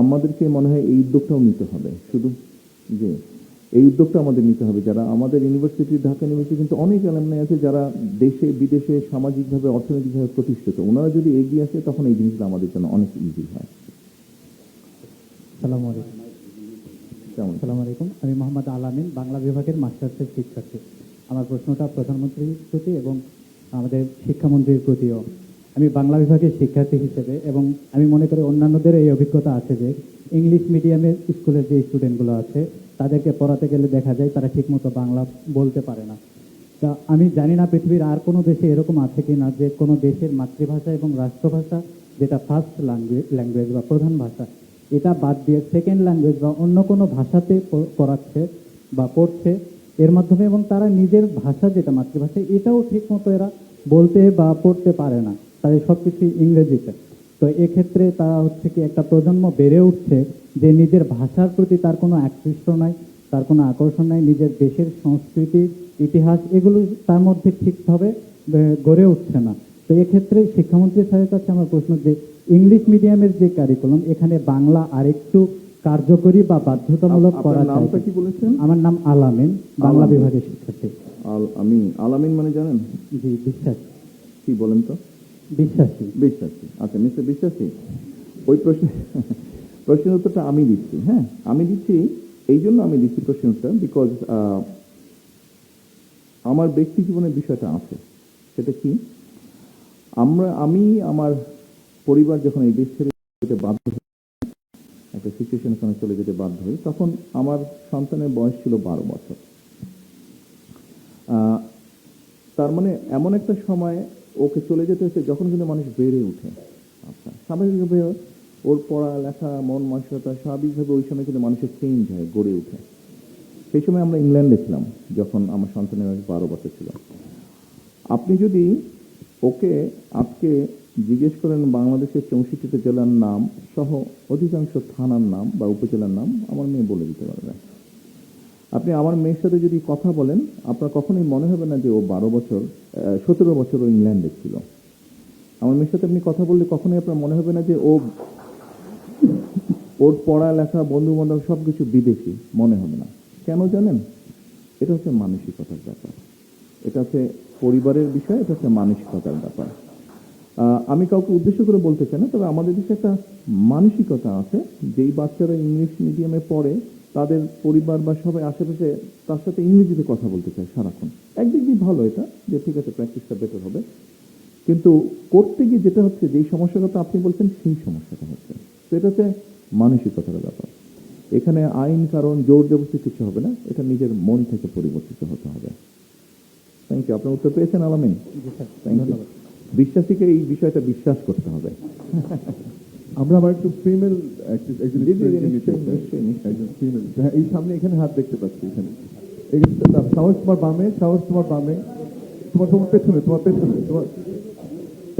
আমাদেরকে মনে হয় এই উদ্যোগটাও নিতে হবে, শুধু যে এই উদ্যোগটা আমাদের নিতে হবে। যারা আমাদের ইউনিভার্সিটি, ঢাকা ইউনিভার্সিটি কিন্তু অনেক অ্যালুমনাই আছে যারা দেশে বিদেশে সামাজিকভাবে অর্থনৈতিকভাবে প্রতিষ্ঠিত, ওনারা যদি এগিয়ে আসে তখন এই জিনিসটা আমাদের জন্য অনেক ইজি হয়। আসসালামু আলাইকুম। কেমন? আসসালামু আলাইকুম, আমি মোহাম্মদ আলামিন, বাংলা বিভাগের মাস্টার্সের শিক্ষার্থী। আমার প্রশ্নটা প্রধানমন্ত্রীর প্রতি এবং আমাদের শিক্ষামন্ত্রীর প্রতিও। আমি বাংলা বিভাগের শিক্ষার্থী হিসেবে, এবং আমি মনে করি অন্যান্যদের এই অভিজ্ঞতা আছে যে ইংলিশ মিডিয়ামের স্কুলের যে স্টুডেন্টগুলো আছে তাদেরকে পড়াতে গেলে দেখা যায় তারা ঠিকমতো বাংলা বলতে পারে না। তা আমি জানি না পৃথিবীর আর কোনো দেশে এরকম আছে কি না যে কোনো দেশের মাতৃভাষা এবং রাষ্ট্রভাষা যেটা ফার্স্ট ল্যাঙ্গুয়েজ বা প্রধান ভাষা, এটা বাদ দিয়ে সেকেন্ড ল্যাঙ্গুয়েজ বা অন্য কোনো ভাষাতে পড়াচ্ছে বা পড়ছে এর মাধ্যমে, এবং তারা নিজের ভাষা যেটা মাতৃভাষা এটাও ঠিকমতো এরা বলতে বা পড়তে পারে না, তাদের সব কিছু ইংরেজিতে। তো এক্ষেত্রে তারা হচ্ছে কি একটা প্রজন্ম বেড়ে উঠছে যে নিজের ভাষার প্রতি তার কোনো আকৃষ্ট নাই, তার কোনো আকর্ষণ নাই, নিজের দেশের সংস্কৃতি ইতিহাস এগুলো তার মধ্যে ঠিকভাবে গড়ে উঠছে না। তো এক্ষেত্রে শিক্ষামন্ত্রী স্যারের কাছে আমার প্রশ্ন যে ইংলিশ মিডিয়ামের যে কারিকুলাম, এখানে বাংলা আরেকটু কার্যকরী বা বাধ্যতামূলক করা আপনার নামটা যায়। কি বলেছেন? আমার নাম আলামিন, বাংলা আলামিন। বিভাগের শিক্ষার্থী। আমি আলামিন মানে জানেন? জি, বিশ্বাসী। কি বলেন তো? বিশ্বাসী। বিশ্বাসী। আচ্ছা, মিস্টার বিশ্বাসী, ওই প্রশ্নের উত্তরটা আমি দিচ্ছি। হ্যাঁ, আমি দিচ্ছি, এই জন্য আমি দিচ্ছি প্রশ্নের উত্তর, বিকজ আমার ব্যক্তি জীবনের বিষয়টা আছে। সেটা কি, আমি আমার পরিবার যখন এই দেশ ছেড়ে যেতে বাধ্য হই, একটা সিচুয়েশনের কারণে চলে যেতে বাধ্য হই, তখন আমার সন্তানের বয়স ছিল 12 বছর। তার মানে এমন একটা সময় ওকে চলে যেতে হচ্ছে যখন কিন্তু মানুষ বেড়ে ওঠে। আচ্ছা, স্বাভাবিকভাবে ওর পড়ালেখা, মন মানসিকতা স্বাভাবিকভাবে ওই সময় কিন্তু মানুষের চেঞ্জ হয়, গড়ে ওঠে। সেই সময় আমরা ইংল্যান্ডে ছিলাম যখন আমার সন্তানের বয়স 12 বছর ছিল। আপনি যদি ওকে আজকে জিজ্ঞেস করেন বাংলাদেশের 64টা জেলার নাম সহ অধিকাংশ থানার নাম বা উপজেলার নাম, আমার মেয়ে বলে দিতে পারবে। আপনি আমার মেয়ের সাথে যদি কথা বলেন, আপনার কখনোই মনে হবে না যে ও 17 বছর ও ইংল্যান্ডে ছিল। আমার মেয়ের সাথে আপনি কথা বললে কখনোই আপনার মনে হবে না যে ওর পড়ালেখা, বন্ধু বান্ধব সবকিছু বিদেশি, মনে হবে না। কেন জানেন? এটা হচ্ছে মানসিকতার ব্যাপার, এটা হচ্ছে পরিবারের বিষয়, এটা হচ্ছে মানসিকতার ব্যাপার। আমি কাউকে উদ্দেশ্য করে বলতে চাই না, তবে আমাদের দেশে একটা মানসিকতা আছে, যেই বাচ্চারা ইংলিশ মিডিয়ামে পড়ে তাদের পরিবার বা সবাই আশেপাশে তার সাথে ইংরেজিতে কথা বলতে চায় সারাক্ষণ। একদিক দিয়ে ভালো এটা, যে ঠিক আছে প্র্যাকটিসটা বেটার হবে, কিন্তু করতে গিয়ে যেটা হচ্ছে, যেই সমস্যাটা আপনি বলছেন সেই সমস্যাটা হচ্ছে। তো এটা হচ্ছে মানসিকতার ব্যাপার। এখানে আইন কারণ জোর জবরদস্তি কিছু হবে না, এটা নিজের মন থেকে পরিবর্তিত হতে হবে। Thank you. আপনার উত্তর পেয়েছেন আলামিন? Thank you. বিশ্বাসীকে এই বিষয়টা বিশ্বাস করতে হবে। আমরা আবার একটু ফিমেল একজন জি, নিশ্চয়ই একজন ফিমেল, এই সামনে এখানে হাত দেখতে পাচ্ছি, এখানে সাহস তোমার বামে, তোমার পেছনে, তোমার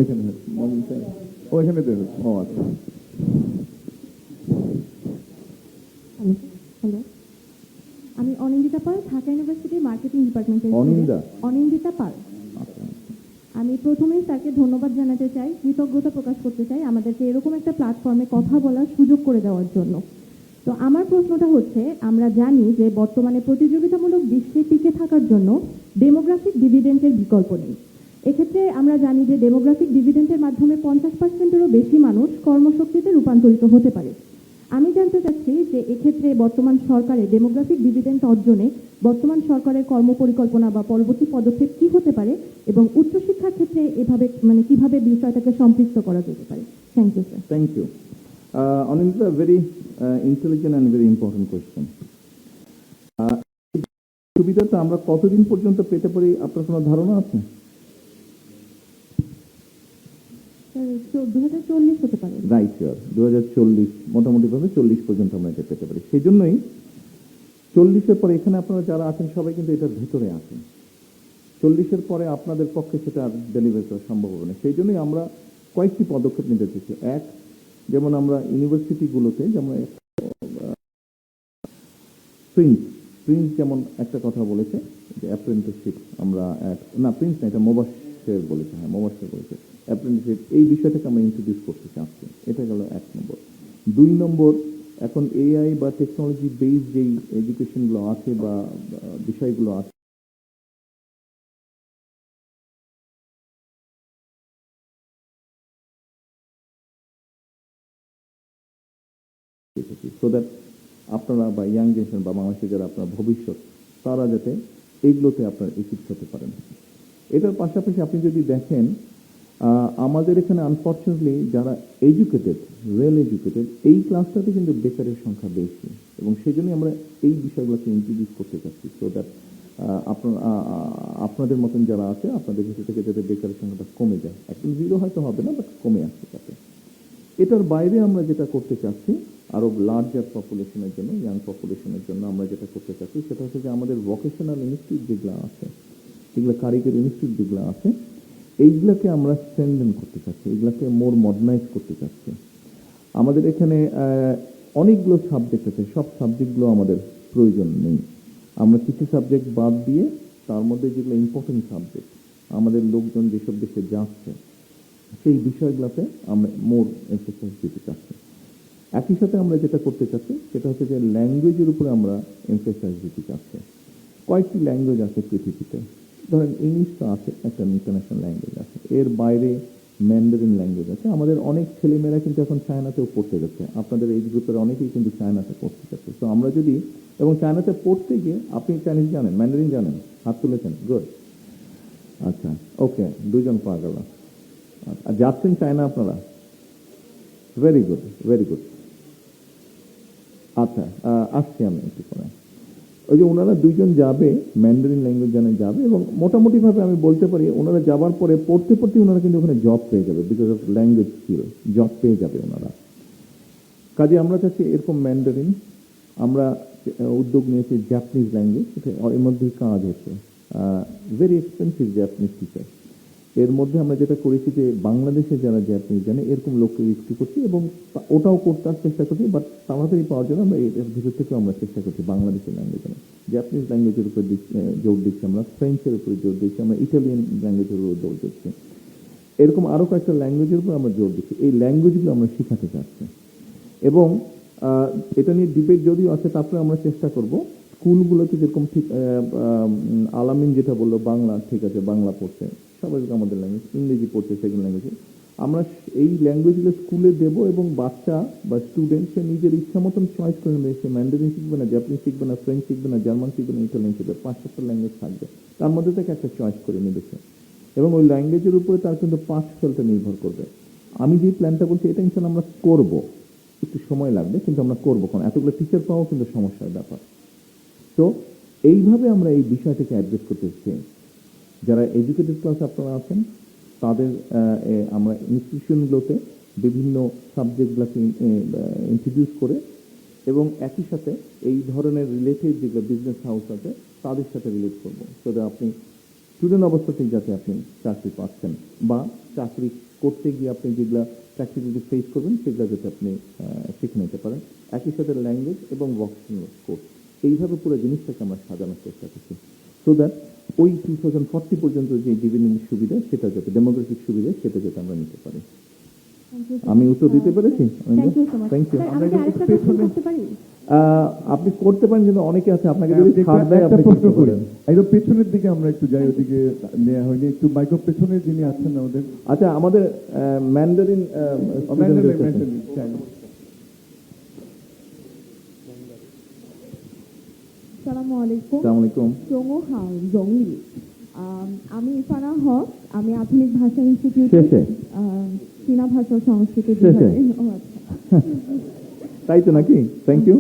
এখানে ও এখানে দেবে। ও আচ্ছা, হ্যালো, আমি অনিন্দিতা পাল, ঢাকা ইউনিভার্সিটির মার্কেটিং ডিপার্টমেন্টের অনিন্দা? অনিন্দিতা পাল। আচ্ছা, আমি প্রথমেই স্যারকে ধন্যবাদ জানাতে চাই, কৃতজ্ঞতা প্রকাশ করতে চাই আমাদেরকে এরকম একটা প্ল্যাটফর্মে কথা বলার সুযোগ করে দেওয়ার জন্য। তো আমার প্রশ্নটা হচ্ছে, আমরা জানি যে বর্তমানে প্রতিযোগিতামূলক বিশ্বে টিকে থাকার জন্য ডেমোগ্রাফিক ডিভিডেন্ডের বিকল্প নেই। এক্ষেত্রে আমরা জানি যে ডেমোগ্রাফিক ডিভিডেন্ডের মাধ্যমে 50%-এরও বেশি মানুষ কর্মশক্তিতে রূপান্তরিত হতে পারে। আমি জানতে চাচ্ছি যে এক্ষেত্রে বর্তমান সরকারের ডেমোগ্রাফিক ডিভিডেন্ড অর্জনে বর্তমান সরকারের কর্মপরিকল্পনা বা পরবর্তী পদক্ষেপ কি হতে পারে এবং উচ্চশিক্ষার ক্ষেত্রে এভাবে মানে কিভাবে বিষয়টাকে সম্পৃক্ত করা যেতে পারে? Thank you sir. Thank you Anindita, very intelligent and very important question. সুবিধাটা আমরা কতদিন পর্যন্ত পেতে পারি আপনার কোনো ধারণা আছে? স্যার 2040 হতে পারে। রাইট, শিওর 2040, মোটামুটিভাবে 40 পর্যন্ত আমরা এটা পেতে পারি। সেই জন্যই 40-এর পরে এখানে আপনারা যারা আছেন সবাই কিন্তু এটার ভেতরে আছেন। 40-এর পরে আপনাদের পক্ষে সেটা আর ডেলিভারি করা সম্ভব হবে না। সেই জন্যই আমরা কয়েকটি পদক্ষেপ নিতে চাইছি। এক, যেমন আমরা ইউনিভার্সিটিগুলোতে যেমন প্রিন্স যেমন একটা কথা বলেছে যে অ্যাপ্রেন্টিসশিপ আমরা না, প্রিন্স না, এটা মোবাশ্বের বলেছে, হ্যাঁ মোবাশ্বের বলেছে অ্যাপ্রেন্টিসশিপ, এই বিষয়টাকে আমরা ইন্ট্রোডিউস করতে চাচ্ছি। এটা গেল 1 নম্বর। 2 নম্বর, এখন এআই বা টেকনোলজি বেসড যেই এডুকেশনগুলো আছে বা বিষয়গুলো আছে সো দ্যাট আপনারা বা ইয়াং জেনারেশন বা বাংলাদেশে যারা আপনার ভবিষ্যৎ, তারা যাতে এইগুলোতে আপনার ইকুইপড হতে পারেন। এটার পাশাপাশি আপনি যদি দেখেন আমাদের এখানে আনফর্চুনেটলি যারা এডুকেটেড, ওয়েল এডুকেটেড, এই ক্লাসটাতে কিন্তু বেকারের সংখ্যা বেশি এবং সেই জন্যই আমরা এই বিষয়গুলোকে ইন্ট্রোডিউস করতে চাচ্ছি সো দ্যাট আপনাদের মতন যারা আছে আপনাদের ভিতর থেকে যাতে বেকারের সংখ্যাটা কমে যায়। একদম 0 হয়তো হবে না, বাট কমে আসতে পারে। এটার বাইরে আমরা যেটা করতে চাচ্ছি আরো লার্জার পপুলেশনের জন্য, ইয়াং পপুলেশনের জন্য আমরা যেটা করতে চাচ্ছি সেটা হচ্ছে যে আমাদের ভোকেশনাল ইনস্টিটিউট যেগুলো আছে, যেগুলো কারিগরি ইনস্টিটিউট যেগুলো আছে, এইগুলোকে আমরা স্ট্রেনথেন করতে চাচ্ছি, এগুলোকে মোর মডার্নাইজ করতে চাচ্ছি। আমাদের এখানে অনেকগুলো সাবজেক্ট আছে, সব সাবজেক্টগুলো আমাদের প্রয়োজন নেই। আমরা কিছু সাবজেক্ট বাদ দিয়ে তার মধ্যে যেগুলো ইম্পর্টেন্ট সাবজেক্ট, আমাদের লোকজন যেসব দেশে যাচ্ছে সেই বিষয়গুলোতে আমরা মোর এমফেসাইজ দিতে চাচ্ছি। একই সাথে আমরা যেটা করতে চাচ্ছি সেটা হচ্ছে যে ল্যাঙ্গুয়েজের উপরে আমরা এমফেসাইজ দিতে চাচ্ছি। কয়েকটি ল্যাঙ্গুয়েজ আছে পৃথিবীতে, ধরেন ইংলিশ তো আছে, একটা ইন্টারন্যাশনাল ল্যাঙ্গুয়েজ আছে, এর বাইরে ম্যান্ডারিন ল্যাঙ্গুয়েজ আছে। আমাদের অনেক ছেলেমেয়েরা কিন্তু এখন চায়নাতেও পড়তে যাচ্ছে, আপনাদের এই গ্রুপের অনেকেই কিন্তু চায়নাতে পড়তে যাচ্ছে। তো আমরা যদি, এবং চায়নাতে পড়তে গিয়ে আপনি চাইনিজ জানেন, ম্যান্ডারিন জানেন, হাত তুলেছেন, গুড, আচ্ছা ওকে, 2 জন পাওয়া গেল। আর যাচ্ছেন চায়না আপনারা, ভেরি গুড, ভেরি গুড। আচ্ছা, আসছি আমি একটু পরে। ওই যে ওনারা 2 জন যাবে, ম্যান্ডারিন ল্যাঙ্গুয়েজ জানে যাবে, এবং মোটামুটিভাবে আমি বলতে পারি ওনারা যাবার পরে পড়তে পড়তে ওনারা কিন্তু ওখানে জব পেয়ে যাবে, because of language skill, job পেয়ে যাবে ওনারা। কাজে আমরা চাচ্ছি এরকম ম্যান্ডারিন, আমরা উদ্যোগ নিয়েছি জাপানিজ ল্যাঙ্গুয়েজ, এর মধ্যেই কাজ হচ্ছে, ভেরি এক্সপেন্সিভ জাপানিজ টিচার। এর মধ্যে আমরা যেটা করেছি যে বাংলাদেশে যারা জাপানিজ জানে এরকম লোককে রিক্রুট করছি এবং ওটাও করতে চেষ্টা করছি, বাট তাড়াতাড়ি পাওয়ার জন্য আমরা এর ভিতর থেকেও আমরা চেষ্টা করছি বাংলাদেশের ল্যাঙ্গুয়েজ। জাপানিজ ল্যাঙ্গুয়েজের উপর জোর দিচ্ছি আমরা, ফ্রেঞ্চের উপরে জোর দিচ্ছি আমরা, ইটালিয়ান ল্যাঙ্গুয়েজের উপর জোর দিচ্ছি, এরকম আরও কয়েকটা ল্যাঙ্গুয়েজের উপর আমরা জোর দিচ্ছি। এই ল্যাঙ্গুয়েজগুলো আমরা শেখাতে চাচ্ছি এবং এটা নিয়ে ডিবেট যদিও আছে, তারপরে আমরা চেষ্টা করব স্কুলগুলোতে যেরকম ঠিক আলামিন যেটা বললো বাংলা, ঠিক আছে বাংলা পড়ছে সবাই, আমাদের ল্যাঙ্গুয়েজ, ইংরেজি পড়ছে সেকেন্ড ল্যাঙ্গুয়েজে, আমরা এই ল্যাঙ্গুয়েজগুলো স্কুলে দেবো এবং বাচ্চা বা স্টুডেন্ট সে নিজের ইচ্ছা মতন চয়েস করে নেবে, সে ম্যান্ডারিন শিখবে না, জাপানিজ শিখবে না, ফ্রেঞ্চ শিখবে না, জার্মান শিখবে না, ইটালিয়ান শিখবে, 5-7টা ল্যাঙ্গুয়েজ থাকবে, তার মধ্যে থেকে একটা চয়েস করে নেবে সে, এবং ওই ল্যাঙ্গুয়েজের উপরে তার কিন্তু পাস ফেলটা নির্ভর করবে। আমি যে প্ল্যানটা বলছি এটা ইনশাল্লাহ আমরা করব, একটু সময় লাগবে কিন্তু আমরা করবো, কারণ এতগুলো টিচার পাওয়া কিন্তু সমস্যার ব্যাপার। তো এইভাবে আমরা এই বিষয়টাকে অ্যাড্রেস করতে চাই। যারা এডুকেটেড ক্লাস আপনারা আছেন তাদের আমরা ইনস্টিটিউশনগুলোতে বিভিন্ন সাবজেক্টগুলোকে ইন্ট্রোডিউস করে এবং একই সাথে এই ধরনের রিলেটেড যেগুলো বিজনেস হাউস আছে তাদের সাথে রিলেট করবো, সো দ্যাট আপনি স্টুডেন্ট অবস্থাতেই যাতে আপনি চাকরি পাচ্ছেন বা চাকরি করতে গিয়ে আপনি যেগুলো প্র্যাকটিক্যালি ফেস করবেন সেগুলো যাতে আপনি শিখে নিতে পারেন। একই সাথে ল্যাঙ্গুয়েজ এবং ভোকেশনাল কোর্স, এইভাবে পুরো জিনিসটাকে আমরা সাজানোর চেষ্টা করছি, সো দ্যাট ওই 2040 পর্যন্ত যে ডিভিডেন্ড সুবিধা সেটা যাতে, ডেমোগ্রাফিক সুবিধা সেটা যাতে আমরা নিতে পারি। আমি উত্তর দিতে পেরেছি? Thank you. আপনি করতে পারেন, কিন্তু অনেকে আছে আপনাকে যদি ছাড় দেয় আপনি প্রশ্ন করেন, একদম পেছনের দিকে আমরা একটু যাই, ওদিকে নেওয়া হয়নি, একটু মাইক্রো পেছনে যিনি আছেন আমাদের। আচ্ছা, আমাদের ম্যান্ডারিন আসসালামু আলাইকুম। আসসালামু আলাইকুম। জঙ্গহাং জঙ্গি। আমি ইফানা হক, আমি আধুনিক ভাষা ইনস্টিটিউট শেষে। চীনা ভাষা ও সংস্কৃতি শেষে। বিভাগে। ও আচ্ছা। তাই তো নাকি? Thank you.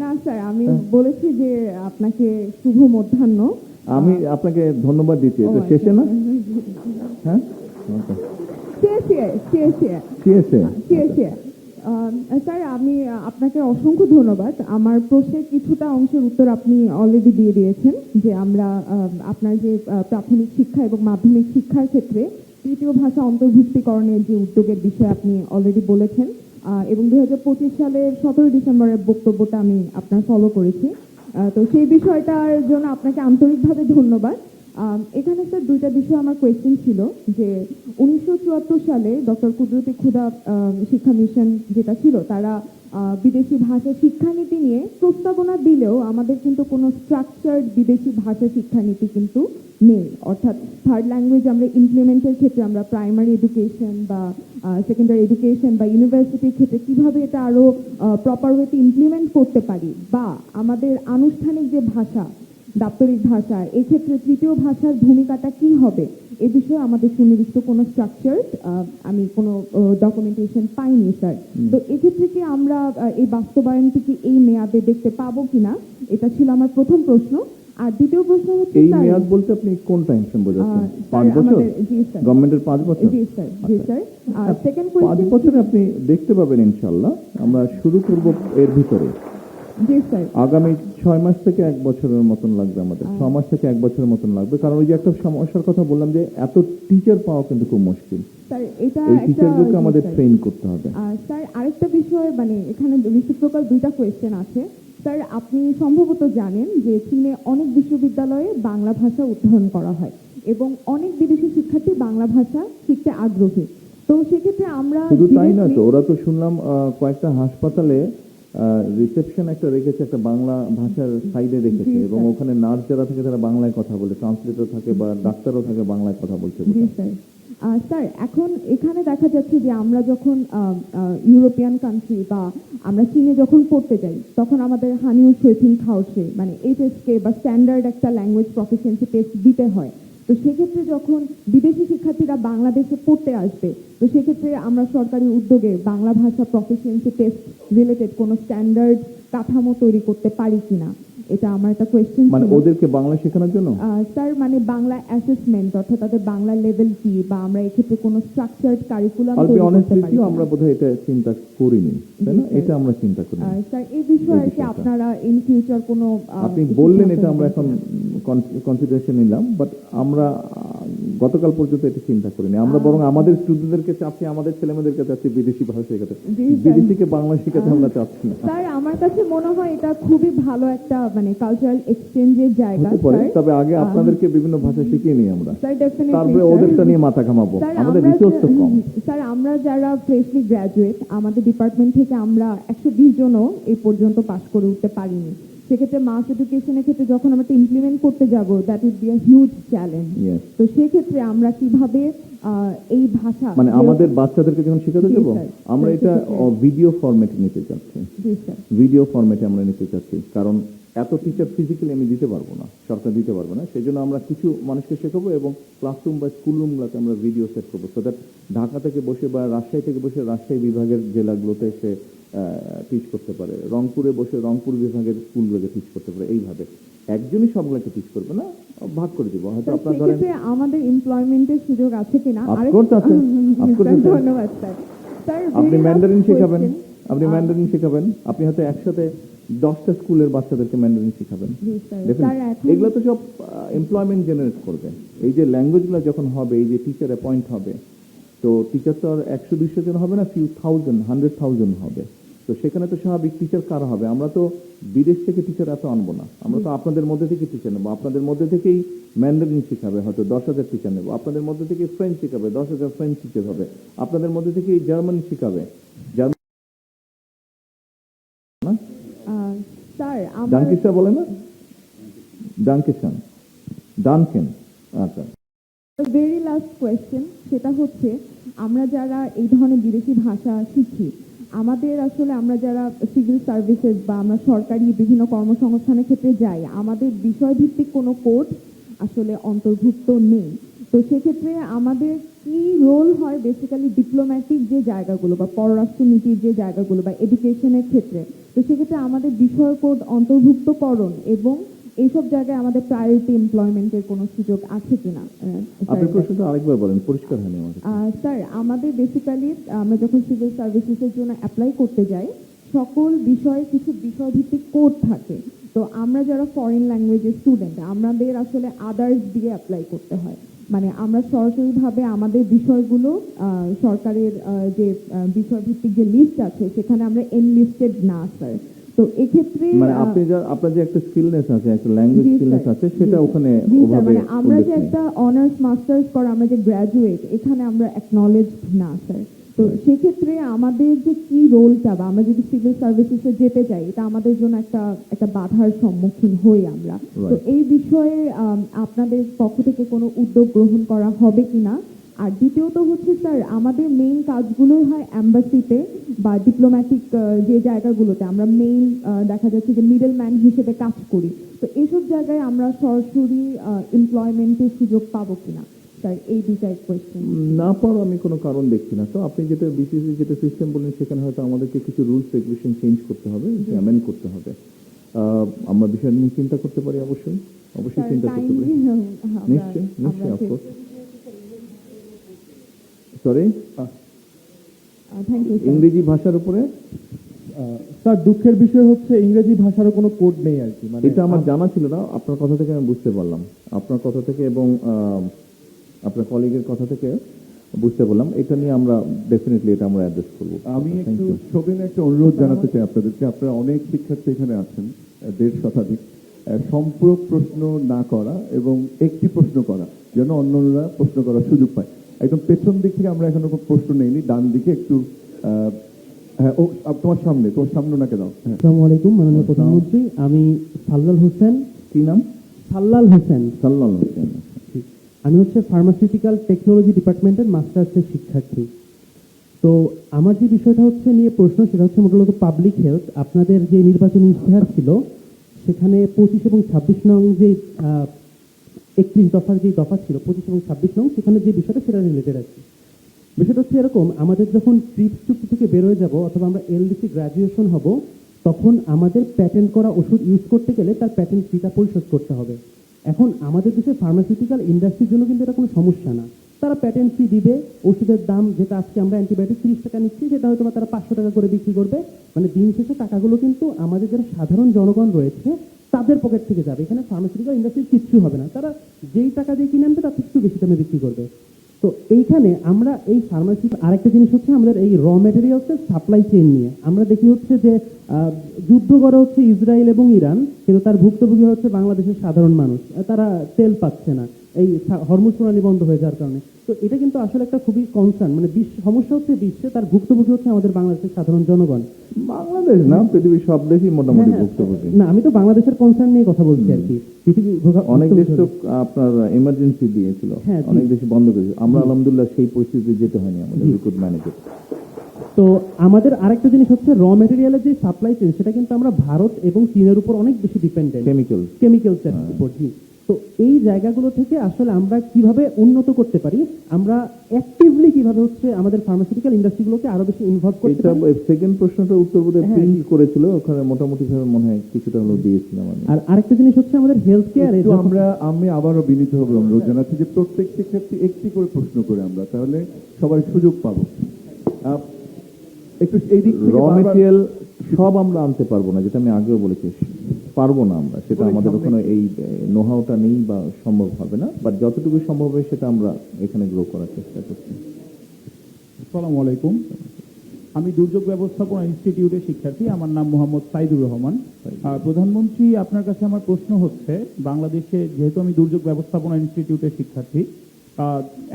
না স্যার, আমি বলেছি যে আপনাকে শুভ মধ্যাহ্ন। আমি আপনাকে ধন্যবাদ দিচ্ছি। এটা শেষে না? হ্যাঁ, শেষে। স্যার, আমি আপনাকে অসংখ্য ধন্যবাদ। আমার প্রশ্নের কিছুটা অংশের উত্তর আপনি অলরেডি দিয়ে দিয়েছেন, যে আমরা আপনার যে প্রাথমিক শিক্ষা এবং মাধ্যমিক শিক্ষার ক্ষেত্রে তৃতীয় ভাষা অন্তর্ভুক্তিকরণের যে উদ্যোগের বিষয়ে আপনি অলরেডি বলেছেন, এবং 2025 সালের 17 ডিসেম্বরের বক্তব্যটা আমি আপনার ফলো করেছি। তো সেই বিষয়টার জন্য আপনাকে আন্তরিকভাবে ধন্যবাদ। এখানে স্যার দুইটা বিষয় আমার কোয়েশ্চেন ছিল, যে 1974 সালে ডক্টর কুদরতি খুদা শিক্ষা মিশন যেটা ছিল, তারা বিদেশি ভাষা শিক্ষানীতি নিয়ে প্রস্তাবনা দিলেও আমাদের কিন্তু কোনো স্ট্রাকচার্ড বিদেশি ভাষা শিক্ষানীতি কিন্তু নেই। অর্থাৎ থার্ড ল্যাঙ্গুয়েজ আমরা ইমপ্লিমেন্টের ক্ষেত্রে আমরা প্রাইমারি এডুকেশন বা সেকেন্ডারি এডুকেশন বা ইউনিভার্সিটির ক্ষেত্রে কিভাবে এটা আরো প্রপার ওয়েতে ইমপ্লিমেন্ট করতে পারি, বা আমাদের আনুষ্ঠানিক যে ভাষা, দাপ্তরিক ভাষা, এক্ষেত্রে তৃতীয় ভাষার ভূমিকাটা কি হবে, এ বিষয়ে আমাদের সুনির্দিষ্ট কোনো স্ট্রাকচার, আমি কোনো ডকুমেন্টেশন পাইনি স্যার। তো এক্ষেত্রে কি আমরা এই বাস্তবায়নটি কি এই মেয়াদে দেখতে পাবো কিনা, এটা ছিল আমার প্রথম প্রশ্ন। আর দ্বিতীয় প্রশ্ন হচ্ছে এই স্যার, মেয়াদ বলতে আপনি কোন টাইম ফ্রেম বোঝাচ্ছেন? স্যার, 5 বছর? আমাদের- জি স্যার। গভর্নমেন্টের 5 বছর? জি স্যার, জি স্যার। আর সেকেন্ড 5 কোয়েশ্চেন, বছরে আপনি দেখতে পাবেন ইনশাআল্লাহ। আমরা শুরু করব এর ভিতরে। জি স্যার। আগামী 6 মাস থেকে 1 বছরের মতন লাগবে আমাদের। 6 মাস থেকে 1 বছরের মতন লাগবে, কারণ ওই যে একটা সমস্যার কথা বললাম, যে এত টিচার পাওয়া কিন্তু খুব মুশকিল। স্যার, এটা এই একটা, টিচারগুলোকে জি আমাদের স্যার। ট্রেন করতে হবে। স্যার, আরেকটা বিষয়, মানে এখানে রিসিপ্রোকাল দুইটা কোয়েশ্চেন আছে। স্যার, আপনি সম্ভবত জানেন যে চীনে অনেক বিশ্ববিদ্যালয়ে বাংলা ভাষা অধ্যয়ন করা হয় এবং অনেক বিদেশি শিক্ষার্থী বাংলা ভাষা শিখতে আগ্রহী। তো সেক্ষেত্রে আমরা শুধু তাই না তো, directly- ওরা তো শুনলাম কয়েকটা হাসপাতালে রিসেপশন একটা রেখেছে, একটা বাংলা ভাষার সাইডে রেখেছে, জি, এবং স্যার। ওখানে নার্স যারা থাকে তারা বাংলায় কথা বলে, ট্রান্সলেটর থাকে বা ডাক্তারও থাকে, বাংলায় কথা বলছে। জি স্যার। স্যার, এখন এখানে দেখা যাচ্ছে যে আমরা যখন ইউরোপিয়ান কান্ট্রি বা আমরা চীনে যখন পড়তে যাই, তখন আমাদের হানিউ সুইথিং খাওসে, মানে এইচএসকে বা স্ট্যান্ডার্ড একটা ল্যাঙ্গুয়েজ প্রফিসিয়েন্সি টেস্ট দিতে হয়। তো সেক্ষেত্রে যখন বিদেশি শিক্ষার্থীরা বাংলাদেশে পড়তে আসবে, তো সেক্ষেত্রে আমরা সরকারি উদ্যোগে বাংলা ভাষা প্রফিসিয়েন্সি টেস্ট রিলেটেড কোনো স্ট্যান্ডার্ড কাঠামো তৈরি করতে পারি কিনা, এটা আমার একটা কোয়েশ্চেন মানে ছিল। ওদেরকে বাংলা শেখানোর জন্য স্যার, মানে বাংলা অ্যাসেসমেন্ট, অর্থাৎ তাদের বাংলা লেভেল কি, বা আমরা এক্ষেত্রে কোনো স্ট্রাকচার্ড কারিকুলাম অল বি তৈরি অনেস্ট করতে উইথ পারি ইউ, কিনা? আমরা বোধহয় এটা চিন্তা করিনি, তাই না? জি, স্যার। এটা আমরা চিন্তা করিনি। স্যার, এই বিষয়ে আর কি বিষয়টা। আপনারা ইন ফিউচার কোনো আপনি কিছু বললেন, সিদ্ধান্ত এটা আমরা নেবেন এখন কিনা? কনসিডারেশন নিলাম, বাট আমরা গতকাল পর্যন্ত এটা চিন্তা করিনি। আমরা বরং আমাদের স্টুডেন্টদেরকে চাচ্ছি, আমাদের ছেলেমেয়েদেরকে চাচ্ছি বিদেশি ভাষা শেখাতে, জি, স্যার। বিদেশিকে বাংলা শেখাতে আমরা চাচ্ছি না। স্যার, আমার কাছে মনে হয় এটা খুবই ভালো একটা মানে কালচারাল এক্সচেঞ্জের জায়গা হতে পারে, স্যার। তবে আগে আপনাদেরকে বিভিন্ন ভাষা শিখিয়ে নিই আমরা, স্যার, ডেফিনেটলি তারপরে স্যার। ওদেরটা নিয়ে মাথা ঘামাবো। স্যার, আমাদের আমরা রিসোর্স তো কম। স্যার, আমরা যারা ফ্রেশলি গ্র্যাজুয়েট, আমাদের ডিপার্টমেন্ট থেকে আমরা 120 জনও এই পর্যন্ত পাশ করে উঠতে পারিনি। সেক্ষেত্রে মাস এডুকেশনের ক্ষেত্রে যখন আমরা ইমপ্লিমেন্ট করতে যাব, that would be a huge challenge. Yes. তো সেক্ষেত্রে আমরা কিভাবে এই ভাষা, মানে আমাদের বাচ্চাদেরকে যখন শেখাতে জি, যাবো, স্যার। আমরা স্যার, এটা সেক্ষেত্রে- ভিডিও ফরম্যাটে নিতে চাচ্ছি। জি স্যার। ভিডিও ফরম্যাটে আমরা নিতে চাচ্ছি, কারণ এত টিচার ফিজিক্যালি আমি দিতে পারবো না, সরকার দিতে পারবো না। সেই জন্য আমরা কিছু মানুষকে শেখাবো এবং ক্লাসরুম বা স্কুল রুমগুলোতে আমরা ভিডিও সেট করবো, সো দ্যাট ঢাকা থেকে বসে বা রাজশাহী থেকে বসে রাজশাহী বিভাগের জেলাগুলোতে সে টিচ করতে পারে, রংপুরে বসে রংপুর বিভাগের স্কুলগুলোকে টিচ করতে পারে। এইভাবে একজনই সবগুলোকে টিচ করবে না, ভাগ করে দিব। হয়তো স্যার, আপনার ধরেন, সেক্ষেত্রে আমাদের এমপ্লয়মেন্টের সুযোগ আছে কিনা? Of আরেক- course আছে, of course স্যার, আছে। ধন্যবাদ স্যার। স্যার, আপনি very last ম্যান্ডারিন শেখাবেন, question. আপনি ম্যান্ডারিন শেখাবেন, আপনি হয়তো একসাথে 10টা স্কুলের বাচ্চাদেরকে ম্যান্ডারিন শেখাবেন। জি স্যার। Definitely. স্যার, এখন এগুলো তো সব এমপ্লয়মেন্ট জেনারেট করবে। এই যে ল্যাঙ্গুয়েজগুলো যখন হবে, এই যে টিচার অ্যাপয়েন্ট হবে, তো টিচার তো আর 100-200 জন হবে না, ফিউ থাউজেন্ড, 100,000 হবে। তো সেখানে তো স্বাভাবিক টিচার কারা হবে? আমরা তো বিদেশ থেকে টিচার এত আনবো না, আমরা তো আপনাদের মধ্যে থেকে টিচার নেবো। আপনাদের মধ্যে থেকেই ম্যান্ডারিন শেখাবে, হয়তো 10,000 টিচার নেবো। আপনাদের মধ্যে থেকে ফ্রেঞ্চ শেখাবে, 10,000 ফ্রেঞ্চ টিচার হবে। আপনাদের মধ্যে থেকেই জার্মান শেখাবে, জার্মান। স্যার, আমার ডানকিসা বলে না, ডানকিসান, ডানকেন। আচ্ছা, ভেরি লাস্ট কোয়েশ্চেন, সেটা হচ্ছে আমরা যারা এই ধরনের বিদেশি ভাষা শিখি, আমাদের আসলে আমরা যারা সিভিল সার্ভিসেস বা আমরা সরকারি বিভিন্ন কর্মসংস্থানের ক্ষেত্রে যাই, আমাদের বিষয়ভিত্তিক কোনো কোড আসলে অন্তর্ভুক্ত নেই। তো সেক্ষেত্রে আমাদের কি রোল হয় বেসিক্যালি ডিপ্লোম্যাটিক যে জায়গাগুলো বা পররাষ্ট্রনীতির যে জায়গাগুলো বা এডুকেশনের ক্ষেত্রে, তো সেক্ষেত্রে আমাদের বিষয় কোড অন্তর্ভুক্তকরণ এবং এইসব জায়গায় আমাদের প্রায়োরিটি এমপ্লয়মেন্টের কোনো সুযোগ আছে কিনা। আপনি প্রশ্নটা আরেকবার বলেন, পরিষ্কার হয়নি আমাদের। স্যার, আমাদের বেসিক্যালি আমরা যখন সিভিল সার্ভিসেসের জন্য অ্যাপ্লাই করতে যাই, সকল বিষয়ে কিছু বিষয়ভিত্তিক কোড থাকে। তো আমরা যারা ফরেন ল্যাঙ্গুয়েজের স্টুডেন্ট, আমাদের আসলে আদার্স দিয়ে অ্যাপ্লাই করতে হয়। মানে আমরা সরাসরিভাবে আমাদের বিষয়গুলো সরকারের যে বিষয়ভিত্তিক যে লিস্ট আছে সেখানে আমরা এনলিস্টেড না স্যার। তো এক্ষেত্রে মানে আপনি আপনার যে একটা স্কিলনেস আছে, একটা ল্যাঙ্গুয়েজ জি, স্কিলনেস স্যার। আছে, সেটা ওখানে জি, স্যার, ওভাবে মানে আমরা উল্লেখ যে নেই। একটা অনার্স মাস্টার্স করা আমরা যে গ্র্যাজুয়েট, এখানে আমরা অ্যাকনলেজড না স্যার। তো সেক্ষেত্রে আমাদের যে কি রোলটা বা আমরা যদি সিভিল সার্ভিসেসে যেতে চাই, এটা আমাদের জন্য একটা বাধার সম্মুখীন হই আমরা। তো Right. এই বিষয়ে আপনাদের পক্ষ থেকে কোনো উদ্যোগ গ্রহণ করা হবে কিনা। আর দ্বিতীয়ত হচ্ছে স্যার, আমাদের মেইন কাজগুলোই হয় অ্যাম্বাসিতে বা ডিপ্লোম্যাটিক যে জায়গাগুলোতে আমরা মেইন দেখা যাচ্ছে যে মিডল ম্যান হিসেবে কাজ করি। তো এইসব জায়গায় আমরা সরাসরি এমপ্লয়মেন্টের সুযোগ পাবো কিনা স্যার, এই দুইটা কোয়েশ্চেন। না পারো আমি কোনো কারণ দেখছি না। তো আপনি যেটা বিসিসি যেটা সিস্টেম বললেন, সেখানে হয়তো আমাদেরকে কিছু রুলস রেগুলেশন চেঞ্জ করতে হবে, অ্যামেন্ড করতে হবে। আমরা বিষয় নিয়ে চিন্তা করতে পারি, অবশ্যই চিন্তা করতে পারি। নিশ্চয়ই of course. Sorry, thank you sir. ইংরেজি ভাষার উপরে স্যার, দুঃখের বিষয় হচ্ছে ইংরেজি ভাষারও কোনো কোড নেই আর কি। মানে এটা আমার জানা ছিল না, আপনার কথা থেকে আমি বুঝতে পারলাম, আপনার কথা থেকে এবং আপনার কলিগের কথা থেকে বুঝতে পারলাম। এটা নিয়ে আমরা ডেফিনেটলি এটা আমরা অ্যাড্রেস করবো। আমি Thank একটু you. সবিনে একটা অনুরোধ জানাতে চাই আপনাদেরকে। আপনারা অনেক শিক্ষার্থী এখানে আছেন, 1.5 শতাধিক। সম্পূরক প্রশ্ন না করা এবং একটি প্রশ্ন করা, যেন অন্যরা প্রশ্ন করার সুযোগ পায়। একদম পেছন দিক থেকে আমরা এখনো কোনো প্রশ্ন নেইনি, ডান দিকে একটু হ্যাঁ, ও তোমার সামনে ওনাকে দাও। হ্যাঁ। আসসালামু আলাইকুম মাননীয় প্রধানমন্ত্রী, আমি সাল্লাল হোসেন। কি নাম? সাল্লাল হোসেন। সাল্লাল হোসেন। আমি হচ্ছে ফার্মাসিউটিক্যাল টেকনোলজি ডিপার্টমেন্টের মাস্টার্সের শিক্ষার্থী। তো আমার যে বিষয়টা হচ্ছে নিয়ে প্রশ্ন, সেটা হচ্ছে মূলত পাবলিক হেলথ। আপনাদের যে নির্বাচনী ইশতেহার ছিল, সেখানে 25 এবং 26 নং যে 31 দফার যে দফা ছিল, 25 এবং 26 নং, সেখানে যে বিষয়টা সেটা রিলেটেড আছে। বিষয়টা হচ্ছে এরকম, আমাদের যখন ট্রিপস চুক্তি থেকে বেরোয় যাব অথবা আমরা এলডিসি গ্র্যাজুয়েশন হব, তখন আমাদের প্যাটেন্ট করা ওষুধ ইউজ করতে গেলে তার প্যাটেন্ট ফিটা পরিশোধ করতে হবে। এখন আমাদের দেশে ফার্মাসিউটিক্যাল ইন্ডাস্ট্রির জন্য কিন্তু এটা কোনো সমস্যা না। তারা প্যাটেন্ট ফি দিবে, ওষুধের দাম যেটা আজকে আমরা অ্যান্টিবায়োটিক 30 টাকা নিচ্ছি, সেটা হয়তো বা তারা 500 টাকা করে বিক্রি করবে। মানে দিন শেষে টাকাগুলো কিন্তু আমাদের যারা সাধারণ জনগণ রয়েছে তাদের পকেট থেকে যাবে। এখানে ফার্মাসিউটিক্যাল ইন্ডাস্ট্রির কিচ্ছু হবে না, তারা যেই টাকা দিয়ে কিনে আনবে তার থেকে একটু বেশি দামে বিক্রি করবে। তো এইখানে আমরা এই ফার্মাসি, আরেকটা জিনিস হচ্ছে আমাদের এই র ম্যাটেরিয়ালসের সাপ্লাই চেইন নিয়ে আমরা দেখি হচ্ছে যে যুদ্ধ করে হচ্ছে ইসরায়েল এবং ইরান, কিন্তু তার ভুক্তভোগী হচ্ছে বাংলাদেশের সাধারণ মানুষ। তারা তেল পাচ্ছে না এই হরমুজ প্রণালী বন্ধ হয়ে যাওয়ার কারণে। তো এটা কিন্তু আসলে একটা খুবই কনসার্ন, মানে সমস্যা হচ্ছে বিশ্বে, তার ভুক্তভোগী হচ্ছে আমাদের বাংলাদেশের সাধারণ জনগণ। বাংলাদেশ না, পৃথিবীর সব দেশই মোটামুটি ভুক্তভোগী। না, আমি তো বাংলাদেশের কনসার্ন নিয়ে কথা বলছি আর কি। অনেক দেশ তো আপনার এমার্জেন্সি দিয়েছিল, হ্যাঁ, অনেক দেশ বন্ধ করেছিল। আমরা আলহামদুলিল্লাহ সেই পরিস্থিতিতে যেতে হয়নি আমাদের, উই কুড ম্যানেজ ইট। তো আমাদের আরেকটা জিনিস হচ্ছে র ম্যাটেরিয়ালের যে সাপ্লাই চেইন, সেটা কিন্তু আমরা ভারত এবং চীনের উপর অনেক বেশি ডিপেন্ডেন্ট, কেমিক্যালসের উপর। জি, তো এই জায়গাগুলো থেকে আসলে আমরা কিভাবে উন্নত করতে পারি, আমরা অ্যাক্টিভলি কিভাবে হচ্ছে আমাদের ফার্মাসিউটিক্যাল ইন্ডাস্ট্রিগুলোকে আরো বেশি ইনভলভ করতে এটা পারি। সেকেন্ড প্রশ্নটার উত্তর বোধহয় হ্যাঁ, প্রিন্ট করেছিল, ওখানে মোটামুটি ভাবে মনে হয় কিছুটা হলো দিয়েছিলাম আমি। আর আরেকটা জিনিস হচ্ছে আমাদের হেলথ কেয়ারে আমি আবারও বিনীত হবে অনুরোধ জানাচ্ছি যে প্রত্যেক শিক্ষার্থী একটি করে প্রশ্ন করে আমরা, তাহলে সবাই সুযোগ পাবো। একটু এই দিক থেকে র মেটেরিয়াল সব আমরা আনতে পারবো না, যেটা আমি আগেও বলেছি, পারবো না আমরা, সেটা আমাদের ওখানে এই নোহাউটা নেই বা সম্ভব হবে না, বাট যতটুকু সম্ভব হয় সেটা আমরা এখানে গ্রো করার চেষ্টা করছি। আসসালামু আলাইকুম, আমি দুর্যোগ ব্যবস্থাপনা ইনস্টিটিউটের শিক্ষার্থী, আমার নাম মোহাম্মদ সাইদুর রহমান। প্রধানমন্ত্রী, আপনার কাছে আমার প্রশ্ন হচ্ছে, বাংলাদেশে যেহেতু আমি দুর্যোগ ব্যবস্থাপনা ইনস্টিটিউটের শিক্ষার্থী,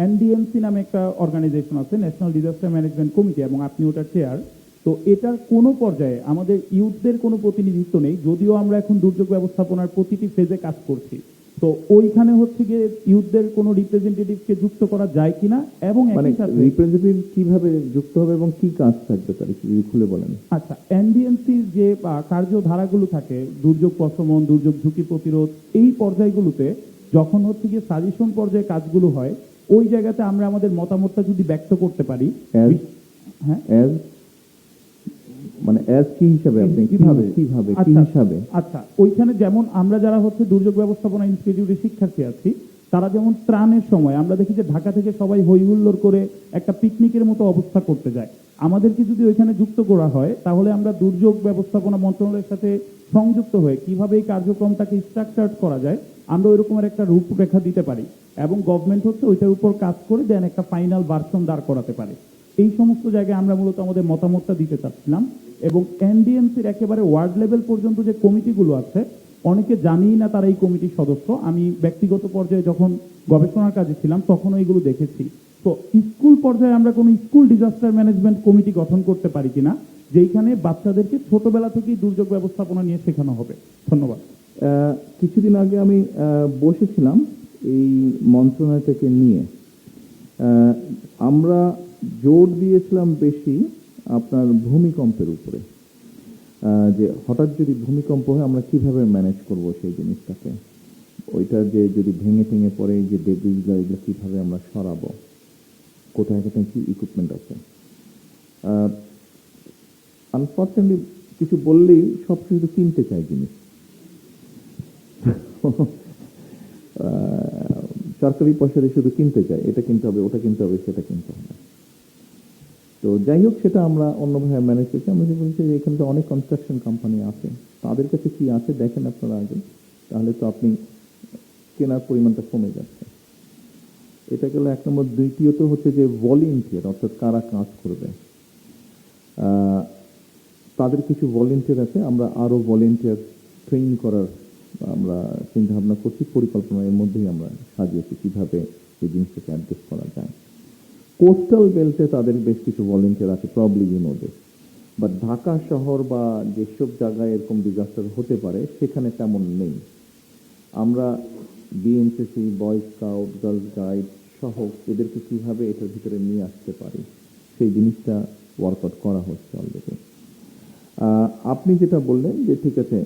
এনডিএমসি নামে একটা অর্গানাইজেশন আছে, ন্যাশনাল ডিজাস্টার ম্যানেজমেন্ট কমিটি, এবং আপনি ওটার চেয়ার। তো এটার কোনো পর্যায়ে আমাদের ইউথদের কোনো প্রতিনিধিত্ব নেই, যদিও আমরা এখন দুর্যোগ ব্যবস্থাপনার প্রতিটি ফেজে কাজ করছি। তো ওইখানে হচ্ছে গিয়ে ইউথদের কোনো রিপ্রেজেন্টেটিভকে যুক্ত করা যায় কিনা, এবং মানে একই সাথে রিপ্রেজেন্টেটিভ কিভাবে যুক্ত হবে এবং কি কাজ থাকবে তার একটু যদি খুলে বলেন। আচ্ছা, এনডিএমসির যে কার্যধারাগুলো থাকে, দুর্যোগ প্রশমন, দুর্যোগ ঝুঁকি প্রতিরোধ, এই পর্যায়গুলোতে যখন হচ্ছে গিয়ে সাজেশন পর্যায়ে কাজগুলো হয়, ওই জায়গাতে আমরা আমাদের মতামতটা যদি ব্যক্ত করতে পারি। হ্যাঁ, অ্যাজ মানে অ্যাজ কি হিসাবে আপনি কিভাবে কি হিসাবে? আচ্ছা, ওইখানে যেমন আমরা যারা হচ্ছে দুর্যোগ ব্যবস্থাপনা ইনস্টিটিউটে শিক্ষার্থী আছি, তারা যেমন ত্রাণের সময় আমরা দেখি যে ঢাকা থেকে সবাই হই হুল্লোড় করে একটা পিকনিকের মতো অবস্থা করতে যায়। আমাদেরকে যদি ওইখানে যুক্ত করা হয়, তাহলে আমরা দুর্যোগ ব্যবস্থাপনা মন্ত্রণালয়ের সাথে সংযুক্ত হয়ে কিভাবে এই কার্যক্রমটাকে স্ট্রাকচার করা যায়, আমরা ওই রকমের একটা রূপরেখা দিতে পারি, এবং গভর্নমেন্ট হচ্ছে ওইটার উপর কাজ করে দেন একটা ফাইনাল ভার্সন দাঁড় করাতে পারে। এই সমস্ত জায়গায় আমরা মূলত আমাদের মতামতটা দিতে চাচ্ছিলাম। এবং এনডিএমসির একেবারে ওয়ার্ড লেভেল পর্যন্ত যে কমিটিগুলো আছে, অনেকে জানিই না তারা এই কমিটির সদস্য। আমি ব্যক্তিগত পর্যায়ে যখন গবেষণার কাজে ছিলাম তখনও এগুলো দেখেছি। তো স্কুল পর্যায়ে আমরা কোনো স্কুল ডিজাস্টার ম্যানেজমেন্ট কমিটি গঠন করতে পারি কিনা, যেইখানে বাচ্চাদেরকে ছোটবেলা থেকেই দুর্যোগ ব্যবস্থাপনা নিয়ে শেখানো হবে। ধন্যবাদ। কিছুদিন আগে আমি বসেছিলাম এই মন্ত্রণালয় থেকে নিয়ে, আমরা জোর দিয়েছিলাম বেশি আপনার ভূমিকম্পের উপরে, যে হঠাৎ যদি ভূমিকম্প হয় আমরা কিভাবে ম্যানেজ করব সেই জিনিসটাকে, ওইটা যে যদি ভেঙে টেঙে পড়ে যে ডেব্রিসগুলো এগুলো কিভাবে আমরা সরাবো, কোথায় কোথায় কি ইকুইপমেন্ট আছে। আনফর্চুনেটলি কিছু বললেই সব কিছু কিনতে চাই জিনিস, সরকারি পয়সা দিয়ে শুধু কিনতে চাই, এটা কিনতে হবে, ওটা কিনতে হবে, সেটা কিনতে হবে। তো যাই হোক, সেটা আমরা অন্যভাবে ম্যানেজ করছি। আমরা যে বলছি যে এখানে তো অনেক কনস্ট্রাকশন কোম্পানি আছে, তাদের কাছে কি আছে দেখেন আপনারা আগে, তাহলে তো আপনি কেনার পরিমাণটা কমে যাচ্ছে। এটা গেল এক নম্বর। দ্বিতীয়ত হচ্ছে যে ভলেন্টিয়ার, অর্থাৎ কারা কাজ করবে, তাদের কিছু ভলেন্টিয়ার আছে, আমরা আরো ভলেন্টিয়ার ট্রেন করার আমরা চিন্তা ভাবনা করছি, পরিকল্পনার মধ্যেই আমরা সাজিয়েছি কিভাবে এই জিনিসটাকে অ্যাডজাস্ট করা যায়। কোস্টাল বেল্টে তাদের বেশ কিছু ভলেন্টিয়ার আছে, probably you know this, but Dhaka শহর বা যেসব জায়গায় এরকম ডিজাস্টার হতে পারে সেখানে তেমন নেই। আমরা বিএনসিসি, বয় স্কাউট, গার্লস গাইড সহ এদেরকে কিভাবে এটার ভিতরে নিয়ে আসতে পারি সেই জিনিসটা ওয়ার্কআউট করা হচ্ছে অলরেডি। আপনি যেটা বললেন যে ঠিক আছে,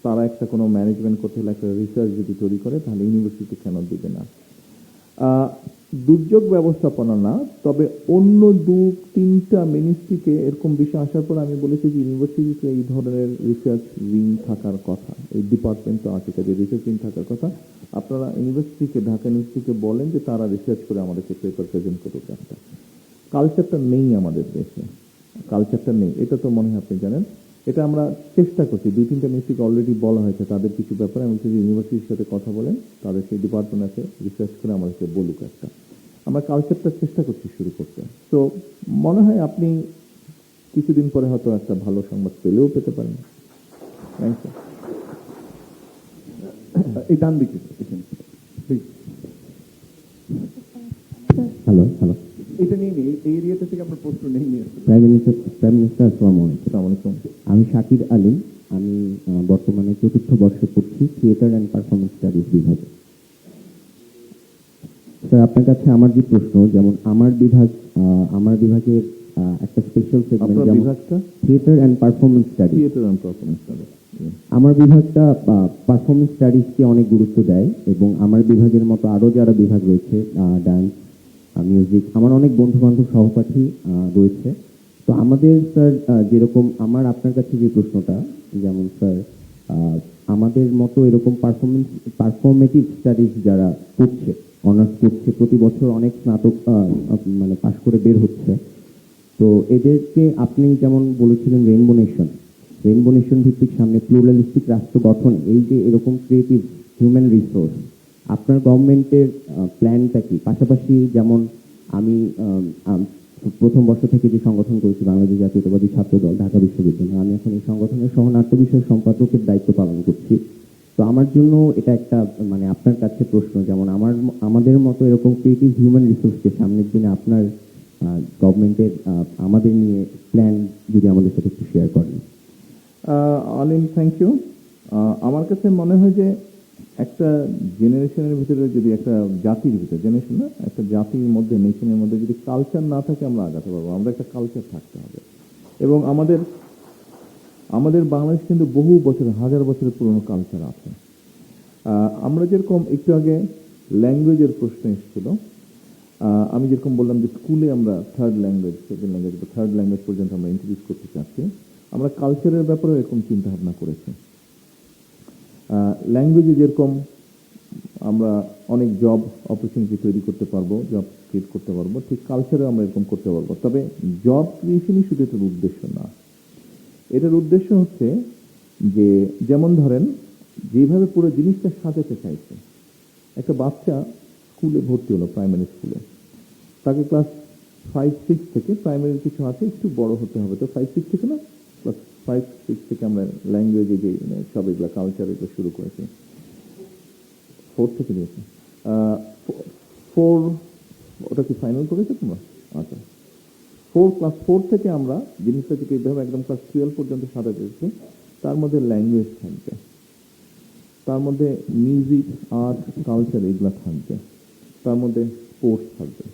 তারা একটা কোনো ম্যানেজমেন্ট করতে হলে একটা রিসার্চ যদি তৈরি করে, তাহলে ইউনিভার্সিটি কেন দিবে না? দুর্যোগ ব্যবস্থাপনা না, তবে অন্য 2-3টা মিনিস্ট্রিকে এরকম বিষয় আসার পর আমি বলেছি যে ইউনিভার্সিটিতে এই ধরনের রিসার্চ উইং থাকার কথা, এই ডিপার্টমেন্ট তো আছে, যে রিসার্চ উইং থাকার কথা। আপনারা ইউনিভার্সিটিকে, ঢাকা ইউনিভার্সিটিকে বলেন যে তারা রিসার্চ করে আমাদেরকে পেপার প্রেজেন্ট করুক। একটা কালচারটা নেই আমাদের দেশে, কালচারটা নেই, এটা তো মনে হয় আপনি জানেন। এটা আমরা চেষ্টা করছি, 2-3টা মিনিস্ট্রিকে অলরেডি বলা হয়েছে তাদের কিছু ব্যাপারে। আমি বলছি যে ইউনিভার্সিটির সাথে কথা বলেন, তাদের সেই ডিপার্টমেন্ট আছে, রিসার্চ করে আমাদেরকে বলুক একটা। আমরা কালচারটা চেষ্টা করছি শুরু করতে। তো মনে হয় আপনি কিছুদিন পরে হয়তো একটা ভালো সংবাদ পেলেও পেতে পারেন। Thank you. এই ডান দিকে হ্যালো, এটা নিয়ে নিই, এই এরিয়াটা থেকে আপনার প্রশ্ন নিয়ে আসতে। প্রাইম মিনিস্টার আসসালামু আলাইকুম। আসসালামু আলাইকুম। আমি শাকির আলিম। আমি বর্তমানে 4র্থ বর্ষে পড়ছি থিয়েটার অ্যান্ড পারফরমেন্স স্টাডিজ বিভাগে। স্যার, আপনার কাছে আমার যে প্রশ্ন, যেমন আমার বিভাগের একটা স্পেশাল সেগমেন্ট, যেমন theatre and performance studies. Theatre and performance studies, আমার বিভাগটা পারফরমেন্স স্টাডিজকে অনেক গুরুত্ব দেয়, এবং আমার বিভাগের মতো আরও যারা বিভাগ রয়েছে, ডান্স, মিউজিক, আমার অনেক বন্ধু বান্ধব সহপাঠী রয়েছে। তো আমাদের স্যার যেরকম আমার আপনার কাছে যে প্রশ্নটা, যেমন স্যার আমাদের মতো এরকম পারফরমেটিভ স্টাডিজ যারা করছে, অনার্স করছে, প্রতি বছর অনেক স্নাতক মানে পাশ করে বের হচ্ছে, তো এদেরকে আপনি যেমন বলেছিলেন রেইনবো নেশন ভিত্তিক সামনে প্লুরালিস্টিক রাষ্ট্র গঠন, এই যে এরকম ক্রিয়েটিভ হিউম্যান রিসোর্স, আপনার গভর্নমেন্টের প্ল্যানটা কি? পাশাপাশি যেমন আমি প্রথম বর্ষ থেকে যে সংগঠন করেছি বাংলাদেশ জাতীয়তাবাদী ছাত্র দল, ঢাকা বিশ্ববিদ্যালয়, আমি এখন এই সংগঠনের সহ নাট্য বিষয় সম্পাদকের দায়িত্ব পালন করছি। তো আমার জন্য এটা একটা মানে আপনার কাছে প্রশ্ন, যেমন আমাদের মতো এরকম ক্রিয়েটিভ হিউম্যান রিসোর্সকে সামনের দিনে আপনার গভর্নমেন্টের আমাদের নিয়ে প্ল্যান যদি আমাদের সাথে একটু শেয়ার করেন। আলিম, থ্যাংক ইউ। আমার কাছে মনে হয় যে একটা জেনারেশনের ভিতরে যদি একটা জাতির ভিতরে, জেনারেশন না, একটা জাতির মধ্যে, নেশনের মধ্যে যদি কালচার না থাকে আমরা আগাতে পারবো। আমরা একটা কালচার থাকতে হবে। এবং আমাদের বাংলাদেশ কিন্তু বহু বছর, হাজার বছরের পুরনো কালচার আছে। আমরা যেরকম একটু আগে ল্যাঙ্গুয়েজের প্রশ্ন এসেছিল, আমি যেরকম বললাম যে স্কুলে আমরা থার্ড ল্যাঙ্গুয়েজ, সেকেন্ড ল্যাঙ্গুয়েজ বা থার্ড ল্যাঙ্গুয়েজ পর্যন্ত আমরা ইন্ট্রোডিউস করতে চাচ্ছি। আমরা কালচারের ব্যাপারেও এরকম চিন্তা ভাবনা করেছি। ল্যাঙ্গুয়েজে যেরকম আমরা অনেক জব অপরচুনিটি তৈরি করতে পারবো, জব ক্রিয়েট করতে পারবো, ঠিক কালচারে আমরা এরকম করতে পারবো। তবে জব ক্রিয়েশনই শুধু এটার উদ্দেশ্য না। এটার উদ্দেশ্য হচ্ছে যে, যেমন ধরেন যেভাবে পুরো জিনিসটা সাজাতে চাইছে, একটা বাচ্চা স্কুলে ভর্তি হলো, প্রাইমারি স্কুলে, তাকে ক্লাস 5-6 থেকে, প্রাইমারির কিছু আছে একটু বড় হতে হবে, তো 5-6 থেকে না, ক্লাস 5-6 থেকে আমরা ল্যাঙ্গুয়েজে যে সব এগুলো কালচার এগুলো শুরু করেছি। 4 থেকে দিয়েছি। 4 ওটা কি ফাইনাল করেছে তোমরা? আচ্ছা, ক্লাস 4 থেকে আমরা জিনিসটা থেকে এইভাবে একদম ক্লাস 12 পর্যন্ত সাজাতে পেরেছি। তার মধ্যে ল্যাঙ্গুয়েজ থাকবে, তার মধ্যে মিউজিক, আর্ট, কালচার এগুলো থাকবে, তার মধ্যে স্পোর্টস থাকবে।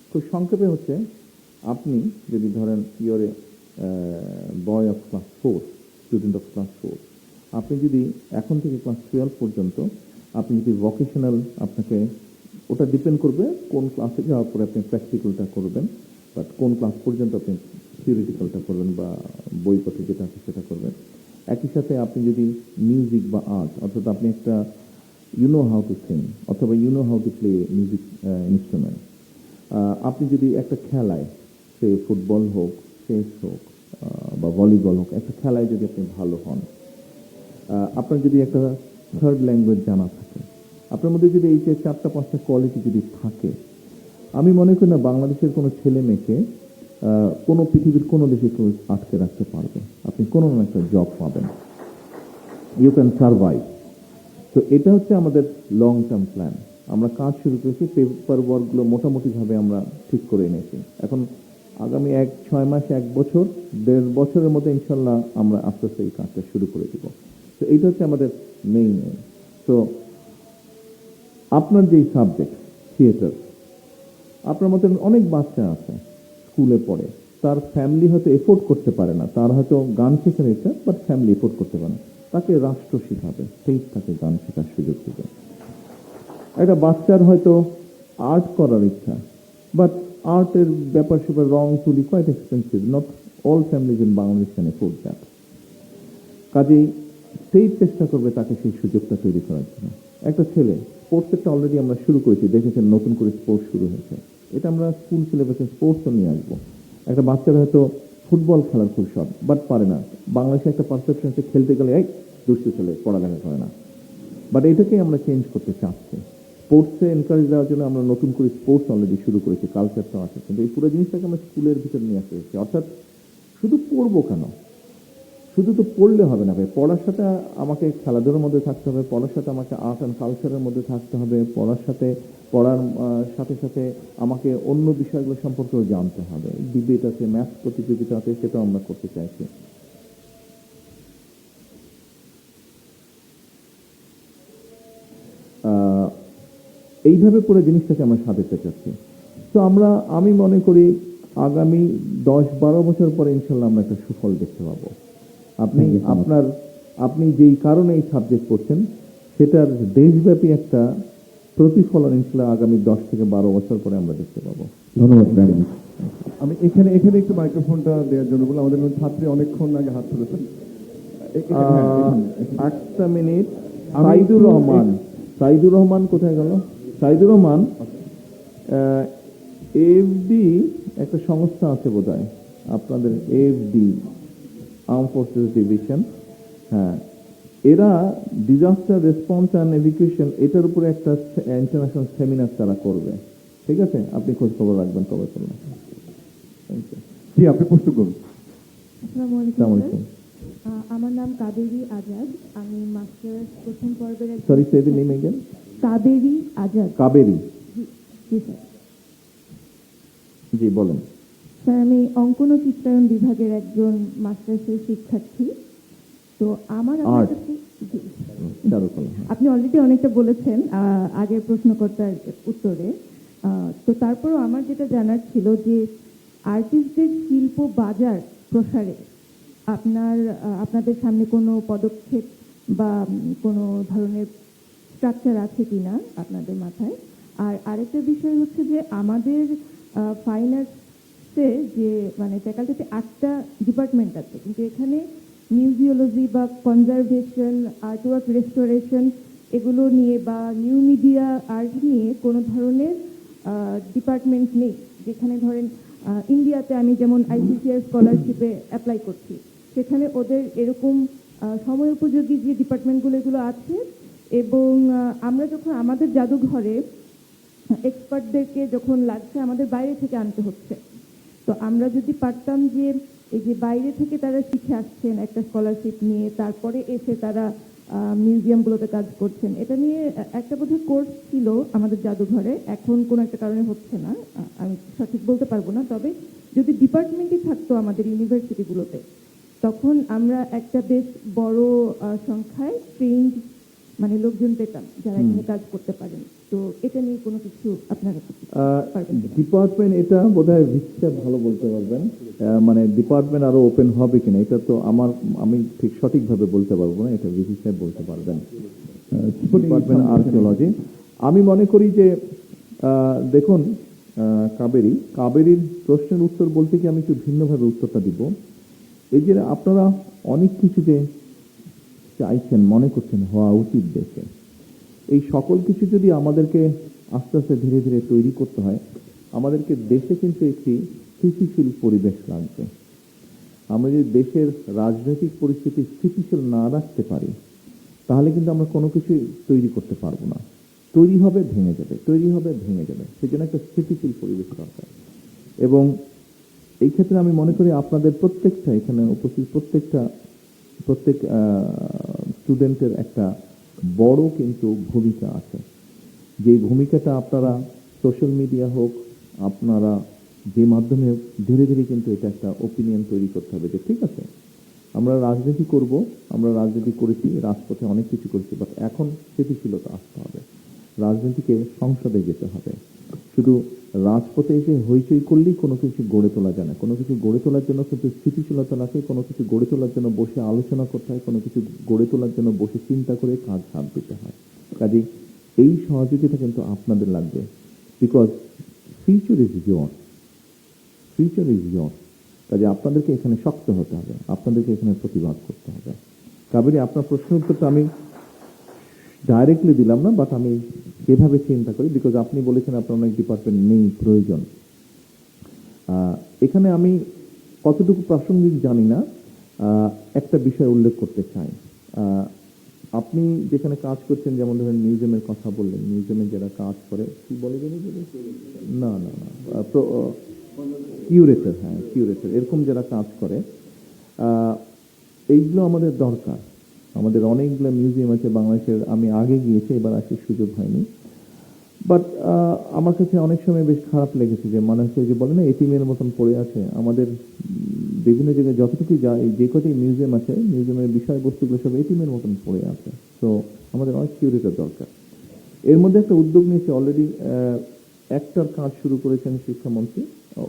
খুব সংক্ষেপে হচ্ছে, আপনি যদি ধরেন your A boy of class 4, student of class 4, আপনি যদি এখন থেকে ক্লাস 12 পর্যন্ত আপনি যদি ভোকেশনাল, আপনাকে ওটা ডিপেন্ড করবে কোন ক্লাসে যাওয়ার পরে আপনি প্র্যাকটিক্যালটা করবেন, বাট কোন ক্লাস পর্যন্ত আপনি থিওরিটিক্যালটা করবেন বা বইপত্রে যেটা আছে সেটা করবেন। একই সাথে আপনি যদি মিউজিক বা আর্ট, অর্থাৎ আপনি একটা ইউনো হাউ টু সিং অথবা you know how to play music instrument, আপনি যদি একটা খেলায়, সে ফুটবল হোক, চেস হোক বা ভলিবল হোক, একটা খেলায় যদি আপনি ভালো হন, আপনার যদি একটা থার্ড ল্যাঙ্গুয়েজ জানা থাকে, আপনার মধ্যে যদি এই যে 4-5টা কোয়ালিটি যদি থাকে, আমি মনে করি না বাংলাদেশের কোনো ছেলে মেয়েকে কোনো পৃথিবীর কোনো দেশে কেউ আটকে রাখতে পারবে। আপনি কোনো না একটা জব পাবেন, ইউ ক্যান সার্ভাইভ। তো এটা হচ্ছে আমাদের লং টার্ম প্ল্যান। আমরা কাজ শুরু করেছি, পেপার ওয়ার্কগুলো মোটামুটিভাবে আমরা ঠিক করে এনেছি। এখন আগামী 6 মাস, 1 বছর, 1.5 বছরের মধ্যে ইনশাল্লাহ আমরা আস্তে আস্তে এই কাজটা শুরু করে দিব। তো এইটা হচ্ছে আমাদের মেইন এম। তো আপনার যেই সাবজেক্ট থিয়েটার, আপনার মধ্যে অনেক বাচ্চা আছে স্কুলে পড়ে, তার ফ্যামিলি হয়তো এফোর্ড করতে পারে না, তার হয়তো গান শেখার ইচ্ছা, বাট ফ্যামিলি এফোর্ড করতে পারে না, তাকে রাষ্ট্র শেখাবে, সেই তাকে গান শেখার সুযোগ দেবে। একটা বাচ্চার হয়তো আর্ট করার ইচ্ছা, বাট আর্টের ব্যাপার স্যাপার, রং তুলি quite expensive, not all families in Bangladesh can afford that. কাজেই সেই চেষ্টা করবে তাকে সেই সুযোগটা তৈরি করার জন্য। একটা ছেলে স্পোর্টসেরটা অলরেডি আমরা শুরু করেছি, দেখেছেন নতুন করে স্পোর্টস শুরু হয়েছে, এটা আমরা স্কুল সিলেবাসে স্পোর্টসও নিয়ে আসবো। একটা বাচ্চার হয়তো ফুটবল খেলার খুব শখ, বাট পারে না। বাংলাদেশে একটা পারসেপশন হচ্ছে খেলতে গেলে এই দুষ্টু ছেলে, পড়ালেখা করে না, বাট এটাকেই আমরা চেঞ্জ করতে চাচ্ছি। স্পোর্টসে এনকারেজ দেওয়ার জন্য আমরা নতুন করে স্পোর্টস অলরেডি শুরু করেছি, কালচারটাও আছে, কিন্তু এই পুরো জিনিসটাকে আমরা স্কুলের ভিতরে নিয়ে আসতে চাচ্ছি। অর্থাৎ শুধু পড়বো কেন, শুধু তো পড়লে হবে না ভাই, পড়ার সাথে আমাকে খেলাধুলার মধ্যে থাকতে হবে, পড়ার সাথে আমাকে আর্ট অ্যান্ড কালচারের মধ্যে থাকতে হবে, পড়ার সাথে সাথে আমাকে অন্য বিষয়গুলো সম্পর্কেও জানতে হবে। ডিবেট আছে, ম্যাথ প্রতিযোগিতা আছে, সেটাও আমরা করতে চাইছি। এইভাবে পুরো জিনিসটাকে আমরা সাজাতে চাচ্ছি। তো আমি মনে করি আগামী 10-12 বছর পরে ইনশাল্লাহ আমরা একটা সুফল দেখতে পাবো। আপনি যেই কারণে এই সাবজেক্ট পড়ছেন সেটার দেশব্যাপী একটা প্রতিফলন ইনশাল্লাহ আগামী 10 থেকে 12 বছর পরে আমরা দেখতে পাবো। ধন্যবাদ। আমি এখানে একটু মাইক্রোফোনটা দেওয়ার জন্য বললাম, আমাদের ছাত্রী অনেকক্ষণ আগে হাত তুলেছেন। একটা মিনিট, সাইদুর রহমান কোথায় গেল? সাইদুর রহমান, এফডি একটা সংস্থা আছে বোধহয় আপনাদের, এফডি, আর্ম ফোর্সেস ডিভিশন, হ্যাঁ, এরা ডিজাস্টার রেসপন্স অ্যান্ড এভিকুয়েশন এটার উপরে একটা ইন্টারন্যাশনাল সেমিনার তারা করবে। ঠিক আছে, আপনি খোঁজ খবর রাখবেন কবে করবেন। জি, আপনি প্রশ্ন করুন। আসসালামু আসসালামু আলাইকুম আলাইকুম। স্যার। আমার নাম কাবেরী আজাদ, আমি মাস্টার্স প্রথম পর্বের sorry, say the name again. Kaberi Azad. Kaberi, জি স্যার। জি বলেন। স্যার, আমি অঙ্কন ও চিত্রায়ন বিভাগের একজন মাস্টার্সের শিক্ষার্থী। তো আমার Art. কাছে চারুকলা, হ্যাঁ। আপনি অলরেডি অনেকটা বলেছেন আগের প্রশ্নকর্তার উত্তরে। তো তারপরও আমার যেটা জানার ছিল যে আর্টিস্টদের শিল্প বাজার প্রসারে আপনাদের সামনে কোনো পদক্ষেপ বা কোনো ধরনের স্ট্রাকচার আছে কিনা আপনাদের মাথায়। আর আরেকটা বিষয় হচ্ছে যে আমাদের ফাইন আর্টসে যে মানে ফ্যাকাল্টিতে 8টা ডিপার্টমেন্ট আছে, কিন্তু এখানে মিউজিওলজি বা কনজারভেশন, আর্টওয়ার্ক রেস্টোরেশন এগুলো নিয়ে বা নিউ মিডিয়া আর্ট নিয়ে কোনো ধরনের ডিপার্টমেন্ট নেই। যেখানে ধরেন ইন্ডিয়াতে আমি যেমন আইসিসিআর স্কলারশিপে অ্যাপ্লাই করছি, সেখানে ওদের এরকম সময় উপযোগী যে ডিপার্টমেন্টগুলো এগুলো আছে। এবং আমরা যখন আমাদের জাদুঘরে এক্সপার্টদেরকে যখন লাগছে আমাদের বাইরে থেকে আনতে হচ্ছে, তো আমরা যদি পারতাম যে এই যে বাইরে থেকে তারা শিখে আসছেন একটা স্কলারশিপ নিয়ে, তারপরে এসে তারা মিউজিয়ামগুলোতে কাজ করছেন, এটা নিয়ে একটা বোধহয় কোর্স ছিল আমাদের জাদুঘরে, এখন কোনো একটা কারণে হচ্ছে না, আমি সঠিক বলতে পারবো না। তবে যদি ডিপার্টমেন্টই থাকতো আমাদের ইউনিভার্সিটিগুলোতে, তখন আমরা একটা বেশ বড় সংখ্যায় ট্রেন্ড মানে লোকজন পেতাম যারা এখানে কাজ করতে পারেন। তো এটা নিয়ে কোনো কিছু আপনারা পারবেন কিনা? ডিপার্টমেন্ট, এটা বোধহয় ভিসিটা ভালো বলতে পারবেন, মানে ডিপার্টমেন্ট আরো ওপেন হবে কিনা এটা তো আমি ঠিক সঠিকভাবে বলতে পারবো না, এটা ভিসি সাহেব বলতে পারবেন। ডিপার্টমেন্ট আর্কিওলজি, আমি মনে করি যে দেখুন, কাবেরীর প্রশ্নের উত্তর বলতে কি আমি একটু ভিন্নভাবে উত্তরটা দিব। এই যে আপনারা অনেক কিছু যে চাইছেন, মনে করছেন হওয়া উচিত দেশে, এই সকল কিছু যদি আমাদেরকে আস্তে আস্তে ধীরে ধীরে তৈরি করতে হয়, আমাদেরকে দেশে কিন্তু একটি স্থিতিশীল পরিবেশ লাগবে। আমরা যদি দেশের রাজনৈতিক পরিস্থিতি স্থিতিশীল না রাখতে পারি, তাহলে কিন্তু আমরা কোনো কিছু তৈরি করতে পারবো না। তৈরি হবে ভেঙে যাবে, তৈরি হবে ভেঙে যাবে। সেই জন্য একটা স্থিতিশীল পরিবেশ দরকার। এবং এই ক্ষেত্রে আমি মনে করি আপনাদের প্রত্যেকটা এখানে উপস্থিত প্রত্যেক স্টুডেন্টের একটা বড় কিন্তু ভূমিকা আছে। যে ভূমিকাটা আপনারা সোশ্যাল মিডিয়া হোক, আপনারা যে মাধ্যমে হোক, ধীরে ধীরে কিন্তু এটা একটা ওপিনিয়ন তৈরি করতে হবে যে ঠিক আছে, আমরা রাজনীতি করব, আমরা রাজনীতি করেছি, রাজপথে অনেক কিছু করেছি, বাট এখন স্থিতিশীলতা আসতে হবে। রাজনীতিকে সংসদে যেতে হবে। শুধু রাজপথে এসে হইচই করলেই কোনো কিছু গড়ে তোলা যায় না। কোনো কিছু গড়ে তোলার জন্য কিন্তু স্থিতিশীলতা লাগে, কোনো কিছু গড়ে তোলার জন্য বসে আলোচনা করতে হয়, কোনো কিছু গড়ে তোলার জন্য বসে চিন্তা করে কাজ হাত দিতে হয়। কাজেই এই সহযোগিতা কিন্তু আপনাদের লাগবে, because future is your, future is your. কাজে আপনাদেরকে এখানে শক্ত হতে হবে, আপনাদেরকে এখানে প্রতিবাদ করতে হবে। কাবেরী, আপনার প্রশ্ন উত্তরটা আমি ডাইরেক্টলি দিলাম না, বাট আমি এভাবে চিন্তা করি, বিকজ আপনি বলেছেন আপনার অনেক ডিপার্টমেন্ট নেই, প্রয়োজন। এখানে আমি কতটুকু প্রাসঙ্গিক জানি না, একটা বিষয় উল্লেখ করতে চাই। আপনি যেখানে কাজ করছেন, যেমন ধরেন মিউজিয়ামের কথা বললেন, মিউজিয়ামে যারা কাজ করে কি বলে না কিউরেটর, হ্যাঁ কিউরেটর, এরকম যারা কাজ করে, এইগুলো আমাদের দরকার। আমাদের অনেকগুলো মিউজিয়াম আছে বাংলাদেশের, আমি আগে গিয়েছি, এবার আসার সুযোগ হয়নি। বাট আমার কাছে অনেক সময় বেশ খারাপ লেগেছে যে মনে হচ্ছে যে বলে না এটিএমের মতন পড়ে আছে। আমাদের বিভিন্ন জায়গায় যতটুকু যায়, যে কটি মিউজিয়াম আছে, মিউজিয়ামের বিষয়বস্তুগুলো সব এটিএমের মতন পড়ে আছে। তো আমাদের অনেক কিউরেটর দরকার। এর মধ্যে একটা উদ্যোগ নিয়েছে, অলরেডি একটার কাজ শুরু করেছেন শিক্ষামন্ত্রী,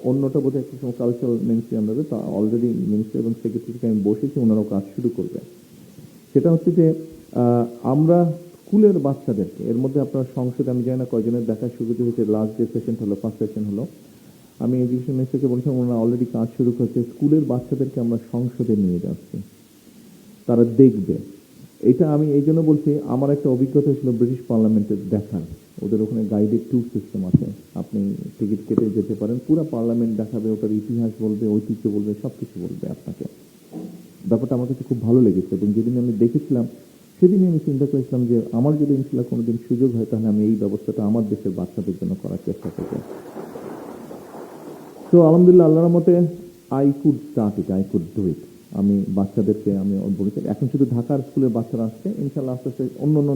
অন্যটা বোধহয় একটা সময় কালচারাল মিনিস্ট্রি আন্ডারে, তা অলরেডি মিনিস্টার এবং সেক্রেটারিকে আমি বসেছি, ওনারাও কাজ শুরু করবে। সেটা হচ্ছে যে আমরা স্কুলের বাচ্চাদেরকে, এর মধ্যে আপনার সংসদে আমি জানি না কয়জনের দেখা শুরু হয়েছে, লাস্ট যে সেশন হলো, ফার্স্ট সেশন হলো, আমি এডুকেশন মিনিস্টারকে বলেছিলাম ওনারা অলরেডি কাজ শুরু করেছে। স্কুলের বাচ্চাদেরকে আমরা সংসদে নিয়ে যাচ্ছি, তারা দেখবে। এটা আমি এই জন্য বলছি, আমার একটা অভিজ্ঞতা ছিল ব্রিটিশ পার্লামেন্টের দেখার। ওদের ওখানে গাইডেড ট্যুর সিস্টেম আছে, আপনি টিকিট কেটে যেতে পারেন, পুরো পার্লামেন্ট দেখাবে, ওটার ইতিহাস বলবে, ঐতিহ্য বলবে, সবকিছু বলবে আপনাকে। ব্যাপারটা আমার কাছে খুব ভালো লেগেছে, এবং যেদিন আমি দেখেছিলাম সেদিনই আমি চিন্তা করেছিলাম যে আমার যদি ইনশাল্লাহ কোনোদিন সুযোগ হয়, তাহলে আমি এই ব্যবস্থাটা আমার দেশের বাচ্চাদের জন্য করার চেষ্টা করব। তো আলহামদুলিল্লাহ, আল্লাহর মতে I could start it, I could do it. আমি বাচ্চাদেরকে আমি বলেছি, এখন শুধু ঢাকার স্কুলের বাচ্চারা আসছে, ইনশাল্লাহ আস্তে আস্তে অন্য অন্য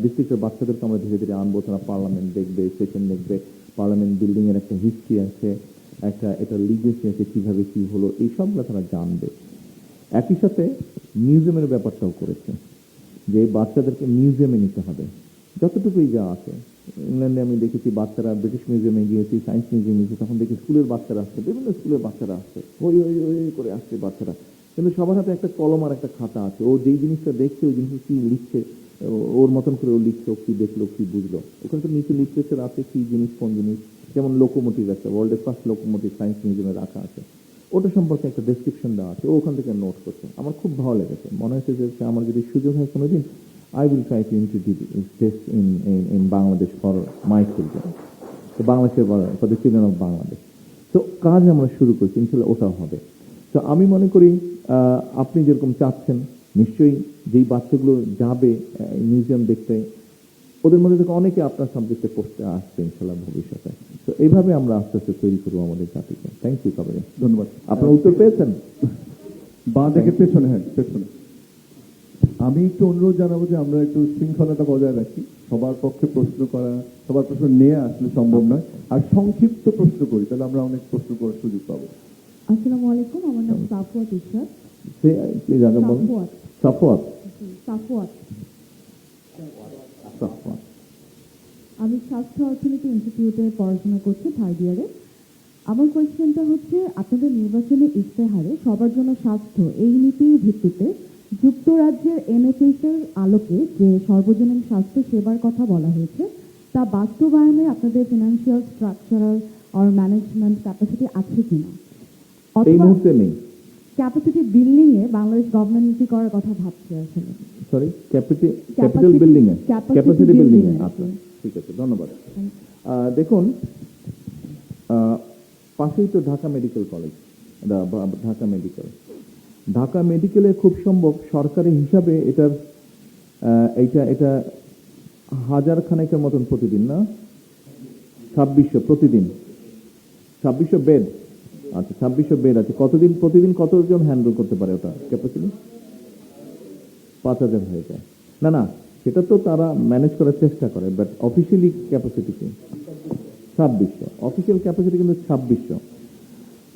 ডিস্ট্রিক্টের বাচ্চাদেরকে আমরা ধীরে ধীরে আনবো। তারা পার্লামেন্ট দেখবে, সেশন দেখবে, পার্লামেন্ট বিল্ডিং এর একটা হিস্ট্রি আছে, এটা লিগেসি আছে, কিভাবে কি হলো, এই সবগুলো তারা জানবে। একই সাথে মিউজিয়ামের ব্যাপারটাও করেছে। যে বাচ্চাদেরকে মিউজিয়ামে নিতে হবে, যতটুকুই যা আছে। ইংল্যান্ডে আমি দেখেছি বাচ্চারা ব্রিটিশ মিউজিয়ামে গিয়েছি, সায়েন্স মিউজিয়ামে গিয়েছি, তখন দেখি স্কুলের বাচ্চারা আসছে, বিভিন্ন স্কুলের বাচ্চারা আসছে, ওই ওই ওই করে আসছে বাচ্চারা, কিন্তু সবার হাতে একটা কলম আর একটা খাতা আছে। ও যেই জিনিসটা দেখছে ওই জিনিসটা কি লিখছে, ওর মতন করে ও লিখছে, ও কি দেখলো কি বুঝলো। ওখানে তো নিচে লিটারেচার আছে কি জিনিস কোন জিনিস, যেমন লোকোমোটিভ একটা ওয়ার্ল্ডের ফার্স্ট লোকোমোটিভ সায়েন্স মিউজিয়ামে রাখা আছে, ওটা সম্পর্কে একটা ডেসক্রিপশন দেওয়া আছে, ও ওখান থেকে নোট করছে। আমার খুব ভালো লেগেছে, মনে হচ্ছে যে আমার যদি সুযোগ হয় কোনোদিন, I will try to introduce this in Bangladesh for my children, so Bangladesh for the children of Bangladesh. তো কাজ আমরা শুরু করছি, ইনশাল্লাহ ওটাও হবে। তো আমি মনে করি আপনি যেরকম চাচ্ছেন, নিশ্চয়ই যেই বাচ্চাগুলো যাবে মিউজিয়াম দেখতে, ওদের মধ্যে থেকে অনেকে আপনার সাবজেক্টে পড়তে আসছে ইনশাল্লাহ ভবিষ্যতে। তো এইভাবে আমরা আস্তে আস্তে তৈরি করবো আমাদের জাতিকে। থ্যাংক ইউ কাবেরী, ধন্যবাদ। আপনার উত্তর পেয়েছেন? বাঁ দিকে পেছনে, হ্যাঁ পেছনে। আমি একটু অনুরোধ জানাবো যে আমরা একটু শৃঙ্খলাটা বজায় রাখি, সবার পক্ষে প্রশ্ন করা, সবার প্রশ্ন নিয়ে আসলে সম্ভব নয়, আর সংক্ষিপ্ত প্রশ্ন করি, তাহলে আমরা অনেক প্রশ্ন করার সুযোগ পাবো। আসসালামু আলাইকুম, আমার নাম সাফওয়াত ইশরাত। প্লিজ আগে বলুন। সাফওয়াত। সাফওয়াত। সাফওয়াত। আমি স্বাস্থ্য অর্থনীতি ইনস্টিটিউটে পড়াশোনা করছি, 3rd ইয়ারে। আমার কোয়েশ্চেনটা হচ্ছে, আপনাদের নির্বাচনী ইশতেহারে সবার জন্য স্বাস্থ্য এই নীতির ভিত্তিতে যুক্তরাজ্যের NHS এর আলোকে যে সর্বজনীন স্বাস্থ্য সেবার কথা বলা হয়েছে, তা বাস্তবায়নে আপনাদের ফিনান্সিয়াল, স্ট্রাকচারাল আর ম্যানেজমেন্ট ক্যাপাসিটি আছে কিনা, এই মুহূর্তে নেই। ক্যাপাসিটি বিল্ডিং এ বাংলাদেশ গভর্নমেন্ট নীতি করার কথা ভাবছে আসলে। সরি, ক্যাপিটাল বিল্ডিং এ, ক্যাপাসিটি বিল্ডিং এ। আচ্ছা, ঠিক আছে, ধন্যবাদ। দেখুন, পাশেই তো Dhaka medical college, Dhaka medical. Dhaka মেডিকেলে খুব সম্ভব সরকারি হিসাবে এটার এটা 1000 খানেকের মতন প্রতিদিন, না 2600 প্রতিদিন, 2600 বেড। আচ্ছা, 2600 বেড আছে। কতদিন প্রতিদিন কতজন হ্যান্ডেল করতে পারে ওটা ক্যাপাসিটি? 5000 হয়ে যায়। না না, সেটা তো তারা ম্যানেজ করার চেষ্টা করে, বাট অফিসিয়ালি ক্যাপাসিটি কি 2600, অফিসিয়াল ক্যাপাসিটি কিন্তু 2600।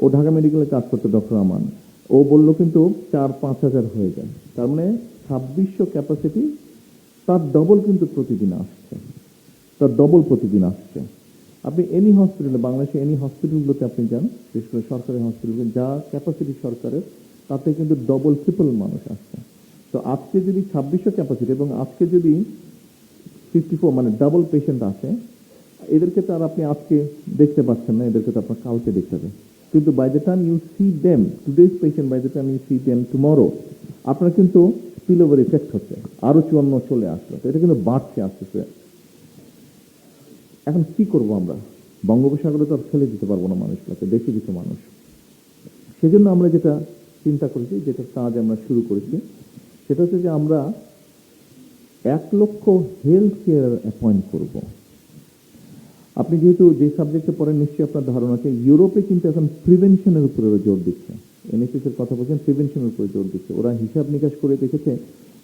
ও ঢাকা মেডিকেলে কাজ করতো, ডক্টর আমান, ও বললো কিন্তু 4-5 হাজার হয়ে যায়। তার মানে 2600 ক্যাপাসিটি, তার ডবল কিন্তু প্রতিদিন আসছে, তার ডবল প্রতিদিন আসছে। আপনি এনি হসপিটালে, বাংলাদেশে এনি হসপিটালগুলোতে আপনি যান, বিশেষ করে সরকারি হসপিটালগুলো, যা ক্যাপাসিটি সরকারের, তাতে কিন্তু ডবল ট্রিপল মানুষ আসছে। তো আজকে যদি 2600 ক্যাপাসিটি এবং আজকে যদি 54 মানে ডাবল পেশেন্ট আসে, এদেরকে তো আর আপনি আজকে দেখতে পাচ্ছেন না, এদেরকে তো আপনার কালকে দেখতে হবে। কিন্তু by the time you see them, today's patient, by the time you see them tomorrow, আপনার কিন্তু স্পিল ওভার ইফেক্ট হচ্ছে, আরো 54 চলে আসলো। তো এটা কিন্তু বাড়ছে আসতেছে। এখন কি করব আমরা? বঙ্গোপসাগরে তো আর ফেলে দিতে পারবো না মানুষগুলোকে, বেশি কিছু মানুষ। সেজন্য আমরা যেটা চিন্তা করেছি, যেটা কাজ আমরা শুরু করেছি, সেটা হচ্ছে যে আমরা 1 লক্ষ হেলথ কেয়ার অ্যাপয়েন্ট করব। আপনি যেহেতু যে সাবজেক্টে পড়েন, নিশ্চয়ই আপনার ধারণা আছে, ইউরোপে কিন্তু এখন প্রিভেনশনের উপরে জোর দিচ্ছে। NHS এর কথা বলছেন, প্রিভেনশনের উপরে জোর দিচ্ছে। ওরা হিসাব নিকাশ করে দেখেছে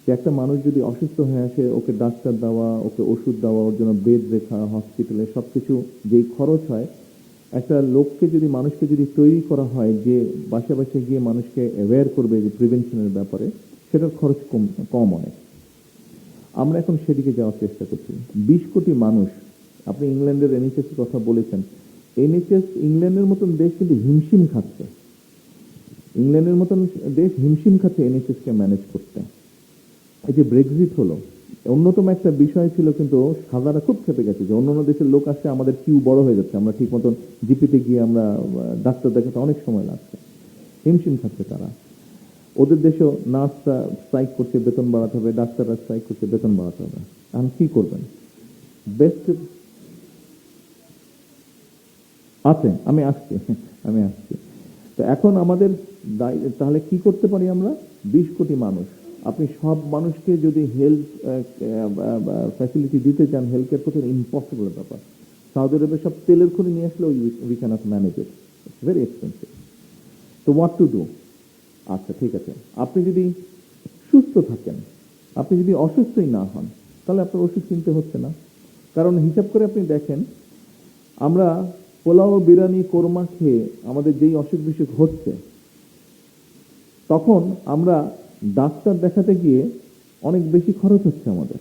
যে একটা মানুষ যদি অসুস্থ হয়ে আসে, ওকে ডাক্তার দেওয়া, ওকে ওষুধ দেওয়া, ওর জন্য বেড রেখা, হসপিটালে সবকিছু যেই খরচ হয়, একটা লোককে যদি, মানুষকে যদি তৈরি করা হয় যে বাসা বাসায় গিয়ে মানুষকে অ্যাওয়্যার করবে যে প্রিভেনশনের ব্যাপারে, সেটার খরচ কম অনেক। আমরা এখন সেদিকে যাওয়ার চেষ্টা করছি। 20 কোটি মানুষ, আপনি ইংল্যান্ডের NHS এর কথা বলেছেন, NHS ইংল্যান্ডের মতন দেশ কিন্তু হিমশিম খাচ্ছে, ইংল্যান্ডের মতন দেশ হিমশিম খাচ্ছে NHS কে ম্যানেজ করতে। এই যে ব্রেক্সিট হলো, অন্যতম একটা বিষয় ছিল, কিন্তু সাদারা খুব খেপে গেছে যে অন্যান্য দেশের লোক আসছে, আমাদের কিউ বড় হয়ে যাচ্ছে, আমরা ঠিক মতন জিপিতে গিয়ে আমরা ডাক্তার দেখাতে অনেক সময় লাগছে, হিমশিম খাচ্ছে তারা। ওদের দেশেও নার্সরা স্ট্রাইক করছে, বেতন বাড়াতে হবে, ডাক্তাররা স্ট্রাইক করছে, বেতন বাড়াতে হবে। এখন কি করবেন? বেস্ট আছে, আমি আসছি। তো এখন আমাদের তাহলে কি করতে পারি আমরা? 20 কোটি মানুষ, আপনি সব মানুষকে যদি হেলথ ফ্যাসিলিটি দিতে চান, হেলথ কেয়ার করতে, ইম্পসিবল ব্যাপার। সৌদি আরবে সব তেলের খনি নিয়ে আসলে we can't manage it, it's very expensive. তো হোয়াট টু ডু? আচ্ছা, ঠিক আছে, আপনি যদি সুস্থ থাকেন, আপনি যদি অসুস্থই না হন, তাহলে আপনার ওষুধ কিনতে হচ্ছে না। কারণ হিসাব করে আপনি দেখেন, আমরা পোলাও, বিরিয়ানি, কোরমা খেয়ে আমাদের যেই অসুখ বিসুখ হচ্ছে, তখন আমরা ডাক্তার দেখাতে গিয়ে অনেক বেশি খরচ হচ্ছে আমাদের।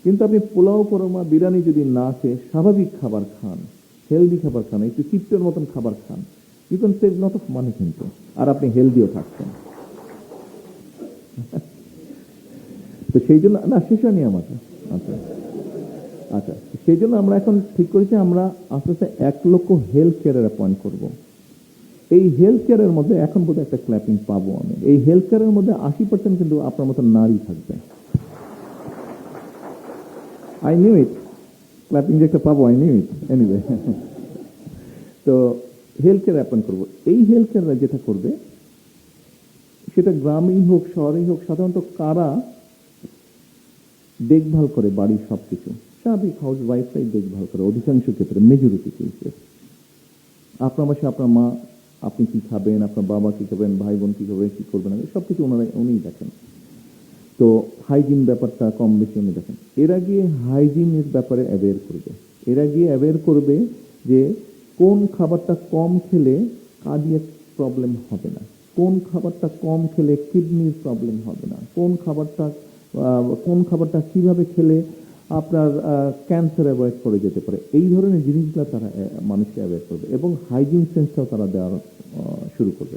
কিন্তু আপনি পোলাও কোরমা বিরিয়ানি যদি না খেয়ে স্বাভাবিক খাবার খান, হেলদি খাবার খান, একটু চিত্তের মতন খাবার খান, you can save lot of money কিন্তু, আর আপনি হেলদিও থাকছেন। তো সেই জন্য না, শেষ হয়নি আমার। আচ্ছা আচ্ছা, সেই জন্য আমরা এখন ঠিক করেছি আমরা আস্তে আস্তে 1 লক্ষ হেলথ কেয়ারের অ্যাপয়েন্ট করবো। এই হেলথ কেয়ারের মধ্যে এখন বোধহয় একটা ক্ল্যাপিং পাবো আমি। এই হেলথ কেয়ারের মধ্যে 80% কিন্তু আপনার মতো নারী থাকবে। আই নিউ ইট, ক্ল্যাপিং যে একটা পাবো, আই নিউ ইট এনিওয়ে। তো হেলথ কেয়ার অ্যাপয়েন্ট করবো। এই হেলথ কেয়াররা যেটা করবে, সেটা গ্রামেই হোক শহরেই হোক, সাধারণত কারা দেখভাল করে বাড়ির সবকিছু, স্বাভাবিক হাউস ওয়াইফরাই দেখভাল করে অধিকাংশ ক্ষেত্রে, মেজরিটি কেসে। আপনার বাসায় আপনার মা, আপনি কি খাবেন, আপনার বাবা কি খাবেন, ভাই বোন কি খাবে, কি করবেন, সবকিছু উনিই দেখেন। তো হাইজিন ব্যাপারটা কম বেশি উনি দেখেন। এরা গিয়ে হাইজিনের ব্যাপারে অ্যাওয়্যার করবে। এরা গিয়ে অ্যাওয়্যার করবে যে কোন খাবারটা কম খেলে কার্ডিয়াক প্রবলেম হবে না, কোন খাবারটা কম খেলে কিডনির প্রবলেম হবে না, কোন খাবারটা কিভাবে খেলে আপনার ক্যান্সার অ্যাভয়েড করে যেতে পারে। এই ধরনের জিনিসগুলো তারা মানুষকে অ্যাভয়েড করবে এবং হাইজিন সেন্সটাও তারা দেওয়া শুরু করবে।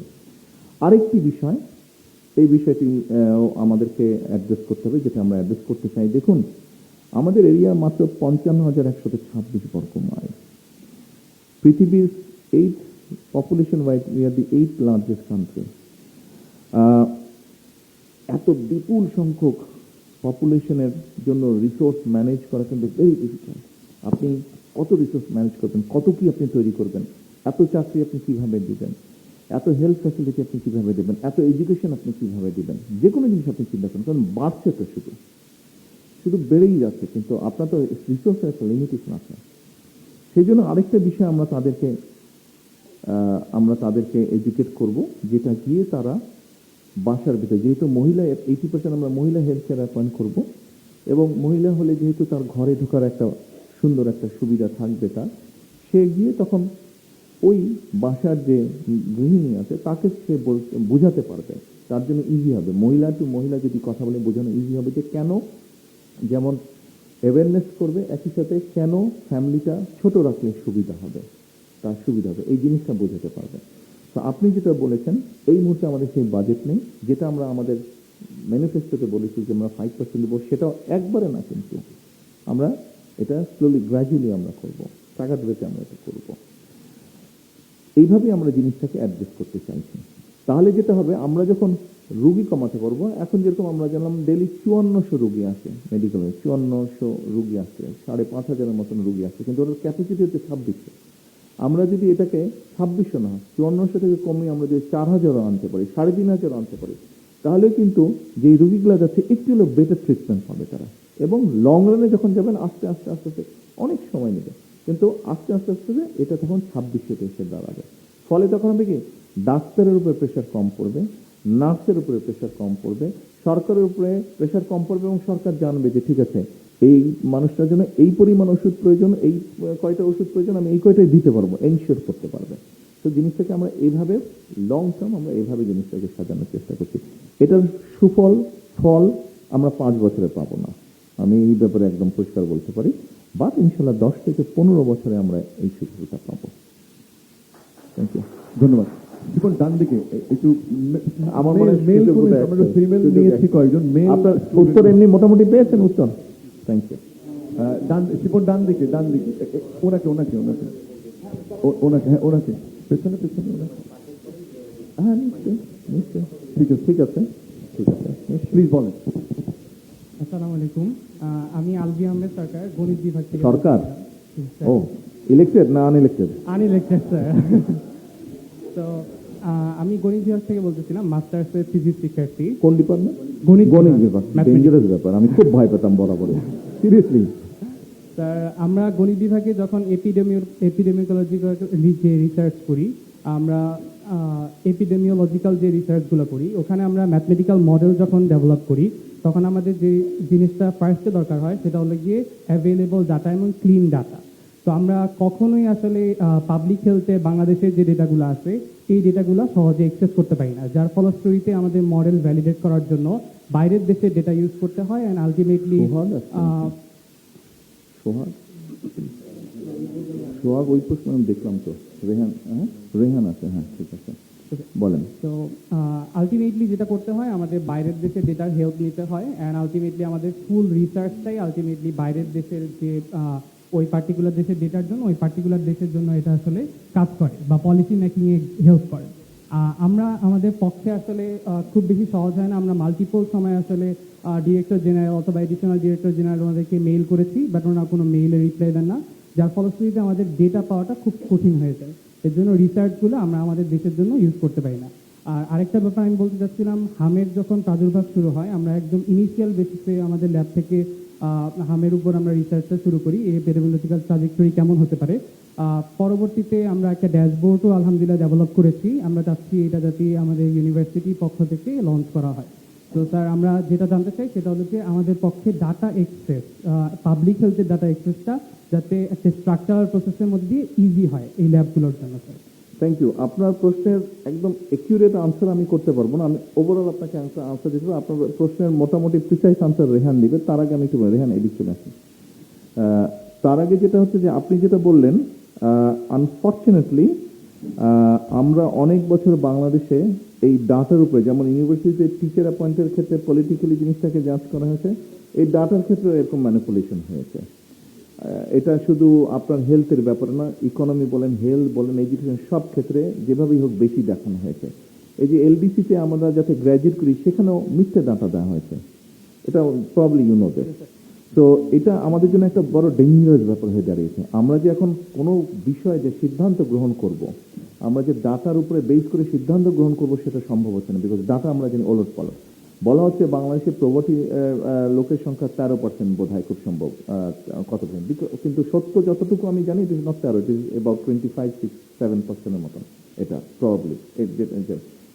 আরেকটি বিষয়, এই বিষয়টি আমাদেরকে অ্যাড্রেস করতে হবে, যেটা আমরা অ্যাড্রেস করতে চাই। দেখুন, আমাদের এরিয়া মাত্র 55,126 বর্গ মাইল। পৃথিবীর 8 population wise we are the 8th largest country. এত বিপুল সংখ্যক পপুলেশনের জন্য রিসোর্স ম্যানেজ করা কিন্তু ভেরি ডিফিকাল্ট। আপনি কত রিসোর্স ম্যানেজ করবেন, কত কি আপনি তৈরি করবেন, এত চাকরি আপনি কিভাবে দিবেন, এত হেলথ ফ্যাসিলিটি আপনি কিভাবে দেবেন, এত এডুকেশন আপনি কিভাবে দিবেন, যে কোনো জিনিস আপনি চিন্তা করেন। কারণ বাড়ছে তো, শুধু বেড়েই যাচ্ছে, কিন্তু আপনার তো রিসোর্সের একটা লিমিটেশন আছে। সেই জন্য আরেকটা বিষয় আমরা তাদেরকে এডুকেট করব, যেটা গিয়ে তারা বাসার ভিতরে, যেহেতু মহিলা 80% আমরা মহিলা হেলথ কেয়ার অ্যাপয়েন্ট করবো, এবং মহিলা হলে যেহেতু তার ঘরে ঢোকার একটা সুন্দর একটা সুবিধা থাকবে, সে গিয়ে তখন ওই বাসার যে গৃহিণী আছে তাকে সে বোঝাতে পারবে, তার জন্য ইজি হবে। মহিলা টু মহিলা যদি কথা বলে বোঝানো ইজি হবে, যে কেন, যেমন অ্যাওয়ারনেস করবে, একই সাথে কেন ফ্যামিলিটা ছোট রাখলে সুবিধা হবে, তার সুবিধা হবে, এই জিনিসটা বোঝাতে পারবে। তো আপনি যেটা বলেছেন, এই মুহূর্তে আমাদের সেই বাজেট নেই, যেটা আমরা আমাদের ম্যানিফেস্টোতে বলেছি যে আমরা 5% দেবো, সেটাও একবারে না, কিন্তু আমরা এটা স্লোলি গ্র্যাজুয়ালি আমরা করব, টাকা ধরেতে আমরা এটা করব। এইভাবে আমরা জিনিসটাকে অ্যাড্রেস করতে চাইছি। তাহলে যেটা হবে, আমরা যখন রুগী কমাতে পারবো, এখন যেরকম আমরা জানলাম ডেলি 5400 রুগী আসে মেডিকেলে, 5400 রুগী আসে, 5500 মতন রুগী আসে, কিন্তু ওদের ক্যাপাসিটি হচ্ছে 2600। আমরা যদি এটাকে 2600 না, 5400 থেকে কমিয়ে আমরা যদি 4000 আনতে পারি, 3500 আনতে পারি, তাহলে কিন্তু যে রুগীগুলো যাচ্ছে একটু হলেও বেটার ট্রিটমেন্ট পাবে তারা। এবং লং রানে যখন যাবেন, আস্তে আস্তে আস্তে আস্তে অনেক সময় নেবে, কিন্তু আস্তে আস্তে আস্তে এটা তখন 2600-তে এসে দাঁড়াবে। ফলে তখন হবে কি, ডাক্তারের উপরে প্রেশার কম পড়বে, নার্সের উপরে প্রেশার কম পড়বে, সরকারের উপরে প্রেশার কম পড়বে, এবং সরকার জানবে যে ঠিক আছে, এই মানুষটার জন্য এই পরিমাণ ওষুধ প্রয়োজন, এই কয়টা ওষুধ প্রয়োজন, আমি এই কয়টাই দিতে পারবো, এনশিওর করতে পারবে। তো জিনিসটাকে আমরা এইভাবে লং টার্ম আমরা এইভাবে জিনিসটাকে সাজানোর চেষ্টা করছি। এটার ফল আমরা 5 বছরে পাবো না, আমি এই ব্যাপারে একদম পরিষ্কার বলতে পারি, বাট ইনশাল্লাহ 10 থেকে 15 বছরে আমরা এই সুফলটা পাবো। থ্যাংক ইউ, ধন্যবাদ। শিপন, ডান দিকে একটু আমার মনে হয় মেল সুযোগ বোধহয় আমরা আছে। ফিমেল সুযোগ নিয়েছি আছে। কয়েকজন মেল। আপনার উত্তর এমনি মোটামুটি পেয়েছেন উত্তর? Thank you. শিপন, ডান দিকে ওনাকে পেছনে ওনাকে। হ্যাঁ, নিশ্চয়ই। ঠিক আছে। প্লিজ বলেন। আসসালামু আলাইকুম, আমি আলবি আহমেদ সরকার, গণিত বিভাগ থেকে। সরকার? ও, ইলেক্টেড না আনইলেক্টেড? Unelected sir. তো আমি গণিত বিভাগ থেকে বলতেছিলাম, মাস্টার্সের ফিজিক্স শিক্ষার্থী। কোন ডিপার্টমেন্ট? গণিত বিভাগ। ডেঞ্জারাস ব্যাপার, আমি খুব ভয় পেতাম বরাবরই, সিরিয়াসলি। স্যার, আমরা গণিত বিভাগে যখন এপিডেমিওলজিক্যাল যে রিসার্চ করি, আমরা এপিডেমিওলজিক্যাল যে রিসার্চগুলো করি, ওখানে আমরা ম্যাথমেটিক্যাল মডেল যখন ডেভেলপ করি, তখন আমাদের যে জিনিসটা ফার্স্টে দরকার হয় সেটা হলো গিয়ে অ্যাভেলেবল ডাটা এবং ক্লিন ডাটা। তো আমরা কখনোই আসলে পাবলিক হেলথে বাংলাদেশের যে ডেটাগুলো আছে, এই ডেটাগুলো সহজে অ্যাক্সেস করতে পারি না, যার ফলশ্রুতিতে আমাদের মডেল ভ্যালিডেট করার জন্য বাইরের দেশে ডেটা ইউজ করতে হয় অ্যান্ড আলটিমেটলি সোহাগ আছে সোহাগ সোহাগ ওই প্রশ্ন আমি দেখলাম তো রেহান, হ্যাঁ রেহান আছে, হ্যাঁ ঠিক আছে বলেন। তো আলটিমেটলি যেটা করতে হয় আমাদের বাইরের দেশে ডেটার হেল্প নিতে হয় অ্যান্ড আলটিমেটলি আমাদের ফুল রিসার্চটাই আলটিমেটলি বাইরের দেশের যে ওই পার্টিকুলার দেশের ডেটার জন্য ওই পার্টিকুলার দেশের জন্য এটা আসলে কাজ করে বা পলিসি মেকিংয়ে হেল্প করে। আমরা আমাদের পক্ষে আসলে খুব বেশি সহজ হয় না, আমরা মাল্টিপল সময় আসলে ডিরেক্টর জেনারেল অথবা এডিশনাল ডিরেক্টর জেনারেল ওনাদেরকে মেইল করেছি, বাট ওনারা কোনো মেইলে রিপ্লাই দেন না, যার ফলশ্রুতিতে আমাদের ডেটা পাওয়াটা খুব কঠিন হয়ে যায়। এর জন্য রিসার্চগুলো আমরা আমাদের দেশের জন্য ইউজ করতে পারি না। আর আরেকটা ব্যাপার আমি বলতে চাচ্ছিলাম, হামের যখন প্রাদুর্ভাব শুরু হয় আমরা একদম ইনিশিয়াল বেসিসে আমাদের ল্যাব থেকে হামের উপর আমরা রিসার্চটা শুরু করি, এই এপিডেমিওলজিক্যাল ট্রাজেক্টরি কেমন হতে পারে। পরবর্তীতে আমরা একটা ড্যাশবোর্ডও আলহামদুলিল্লাহ ডেভেলপ করেছি, আমরা চাচ্ছি এটা যাতে আমাদের ইউনিভার্সিটির পক্ষ থেকে লঞ্চ করা হয়। তো স্যার আমরা যেটা জানতে চাই সেটা হলো যে আমাদের পক্ষে ডাটা এক্সেস, পাবলিক হেলথের ডাটা এক্সেসটা যাতে একটা স্ট্রাকচারাল প্রসেসের মধ্যে ইজি হয় এই ল্যাবগুলোর জন্য স্যার। Thank you. আপনার প্রশ্নের একদম একিউরেট আনসার আমি করতে পারবো না, আমি ওভারঅল আপনাকে আনসার দিতে পারবো। আপনার প্রশ্নের মোটামুটি প্রিসাইজ আনসার রেহান দিবে। তার আগে আমি একটু বলি, রেহান এদিক চলে আসি। তার আগে যেটা হচ্ছে যে আপনি যেটা বললেন, আনফর্চুনেটলি আমরা অনেক বছর বাংলাদেশে এই ডাটার উপরে, যেমন ইউনিভার্সিটিতে টিচার অ্যাপয়েন্টের ক্ষেত্রে পলিটিক্যালি জিনিসটাকে জাজ করা হয়েছে, এই ডাটার ক্ষেত্রে এরকম ম্যানিপুলেশন হয়েছে। এটা শুধু আপনার হেলথের ব্যাপারে না, ইকোনমি বলেন, হেলথ বলেন, এডুকেশন, সব ক্ষেত্রে যেভাবেই হোক বেশি দেখানো হয়েছে। এই যে এলডিসিতে আমরা যাতে গ্র্যাজুয়েট করি সেখানেও মিথ্যে ডাটা দেওয়া হয়েছে, এটা প্রবলি ইউ নো দ্যাট। তো এটা আমাদের জন্য একটা বড় ডেঞ্জারাস ব্যাপার হয়ে দাঁড়িয়েছে। আমরা যে এখন কোনো বিষয়ে যে সিদ্ধান্ত গ্রহণ করব, আমরা যে ডাটার উপরে বেস করে সিদ্ধান্ত গ্রহণ করব সেটা সম্ভব হচ্ছে না, বিকজ ডাটা আমরা জানি ওলট পালট। বলা হচ্ছে বাংলাদেশে প্রভার্টি লোকের সংখ্যা 13% বোধ হয়, খুব সম্ভব কত, কিন্তু সত্য যতটুকু আমি জানি it is not 13, it is about 25-7% মতন এটা প্রবাবলি।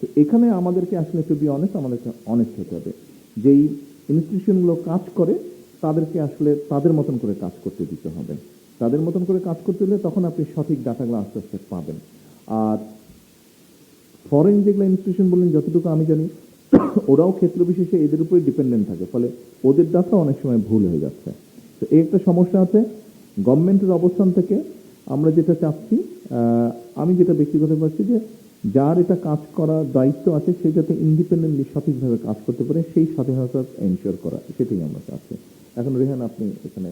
তো এখানে আমাদেরকে আসলে টু বি অনেস্ট, আমাদেরকে অনেস্ট হতে হবে। যেই ইনস্টিটিউশনগুলো কাজ করে তাদেরকে আসলে তাদের মতন করে কাজ করতে দিতে হবে। তাদের মতন করে কাজ করতে দিলে তখন আপনি সঠিক ডাটাগুলো আস্তে আস্তে পাবেন। আর ফরেন যেগুলো ইনস্টিটিউশন বললেন, যতটুকু আমি জানি ওরাও ক্ষেত্র বিশেষে এদের উপরে ডিপেন্ডেন্ট থাকে, ফলে ওদের ডাটা অনেক সময় ভুল হয়ে যাচ্ছে। তো এই একটা সমস্যা আছে। গভর্নমেন্টের অবস্থান থেকে আমরা যেটা চাচ্ছি, আমি যেটা ব্যক্তিগত পাচ্ছি, যে যার এটা কাজ করার দায়িত্ব আছে সে যাতে ইন্ডিপেন্ডেন্টলি সঠিকভাবে কাজ করতে পারে, সেই স্বাধীনতা এনশিওর করা, সেটাই আমরা চাচ্ছি। এখন রেহান আপনি এখানে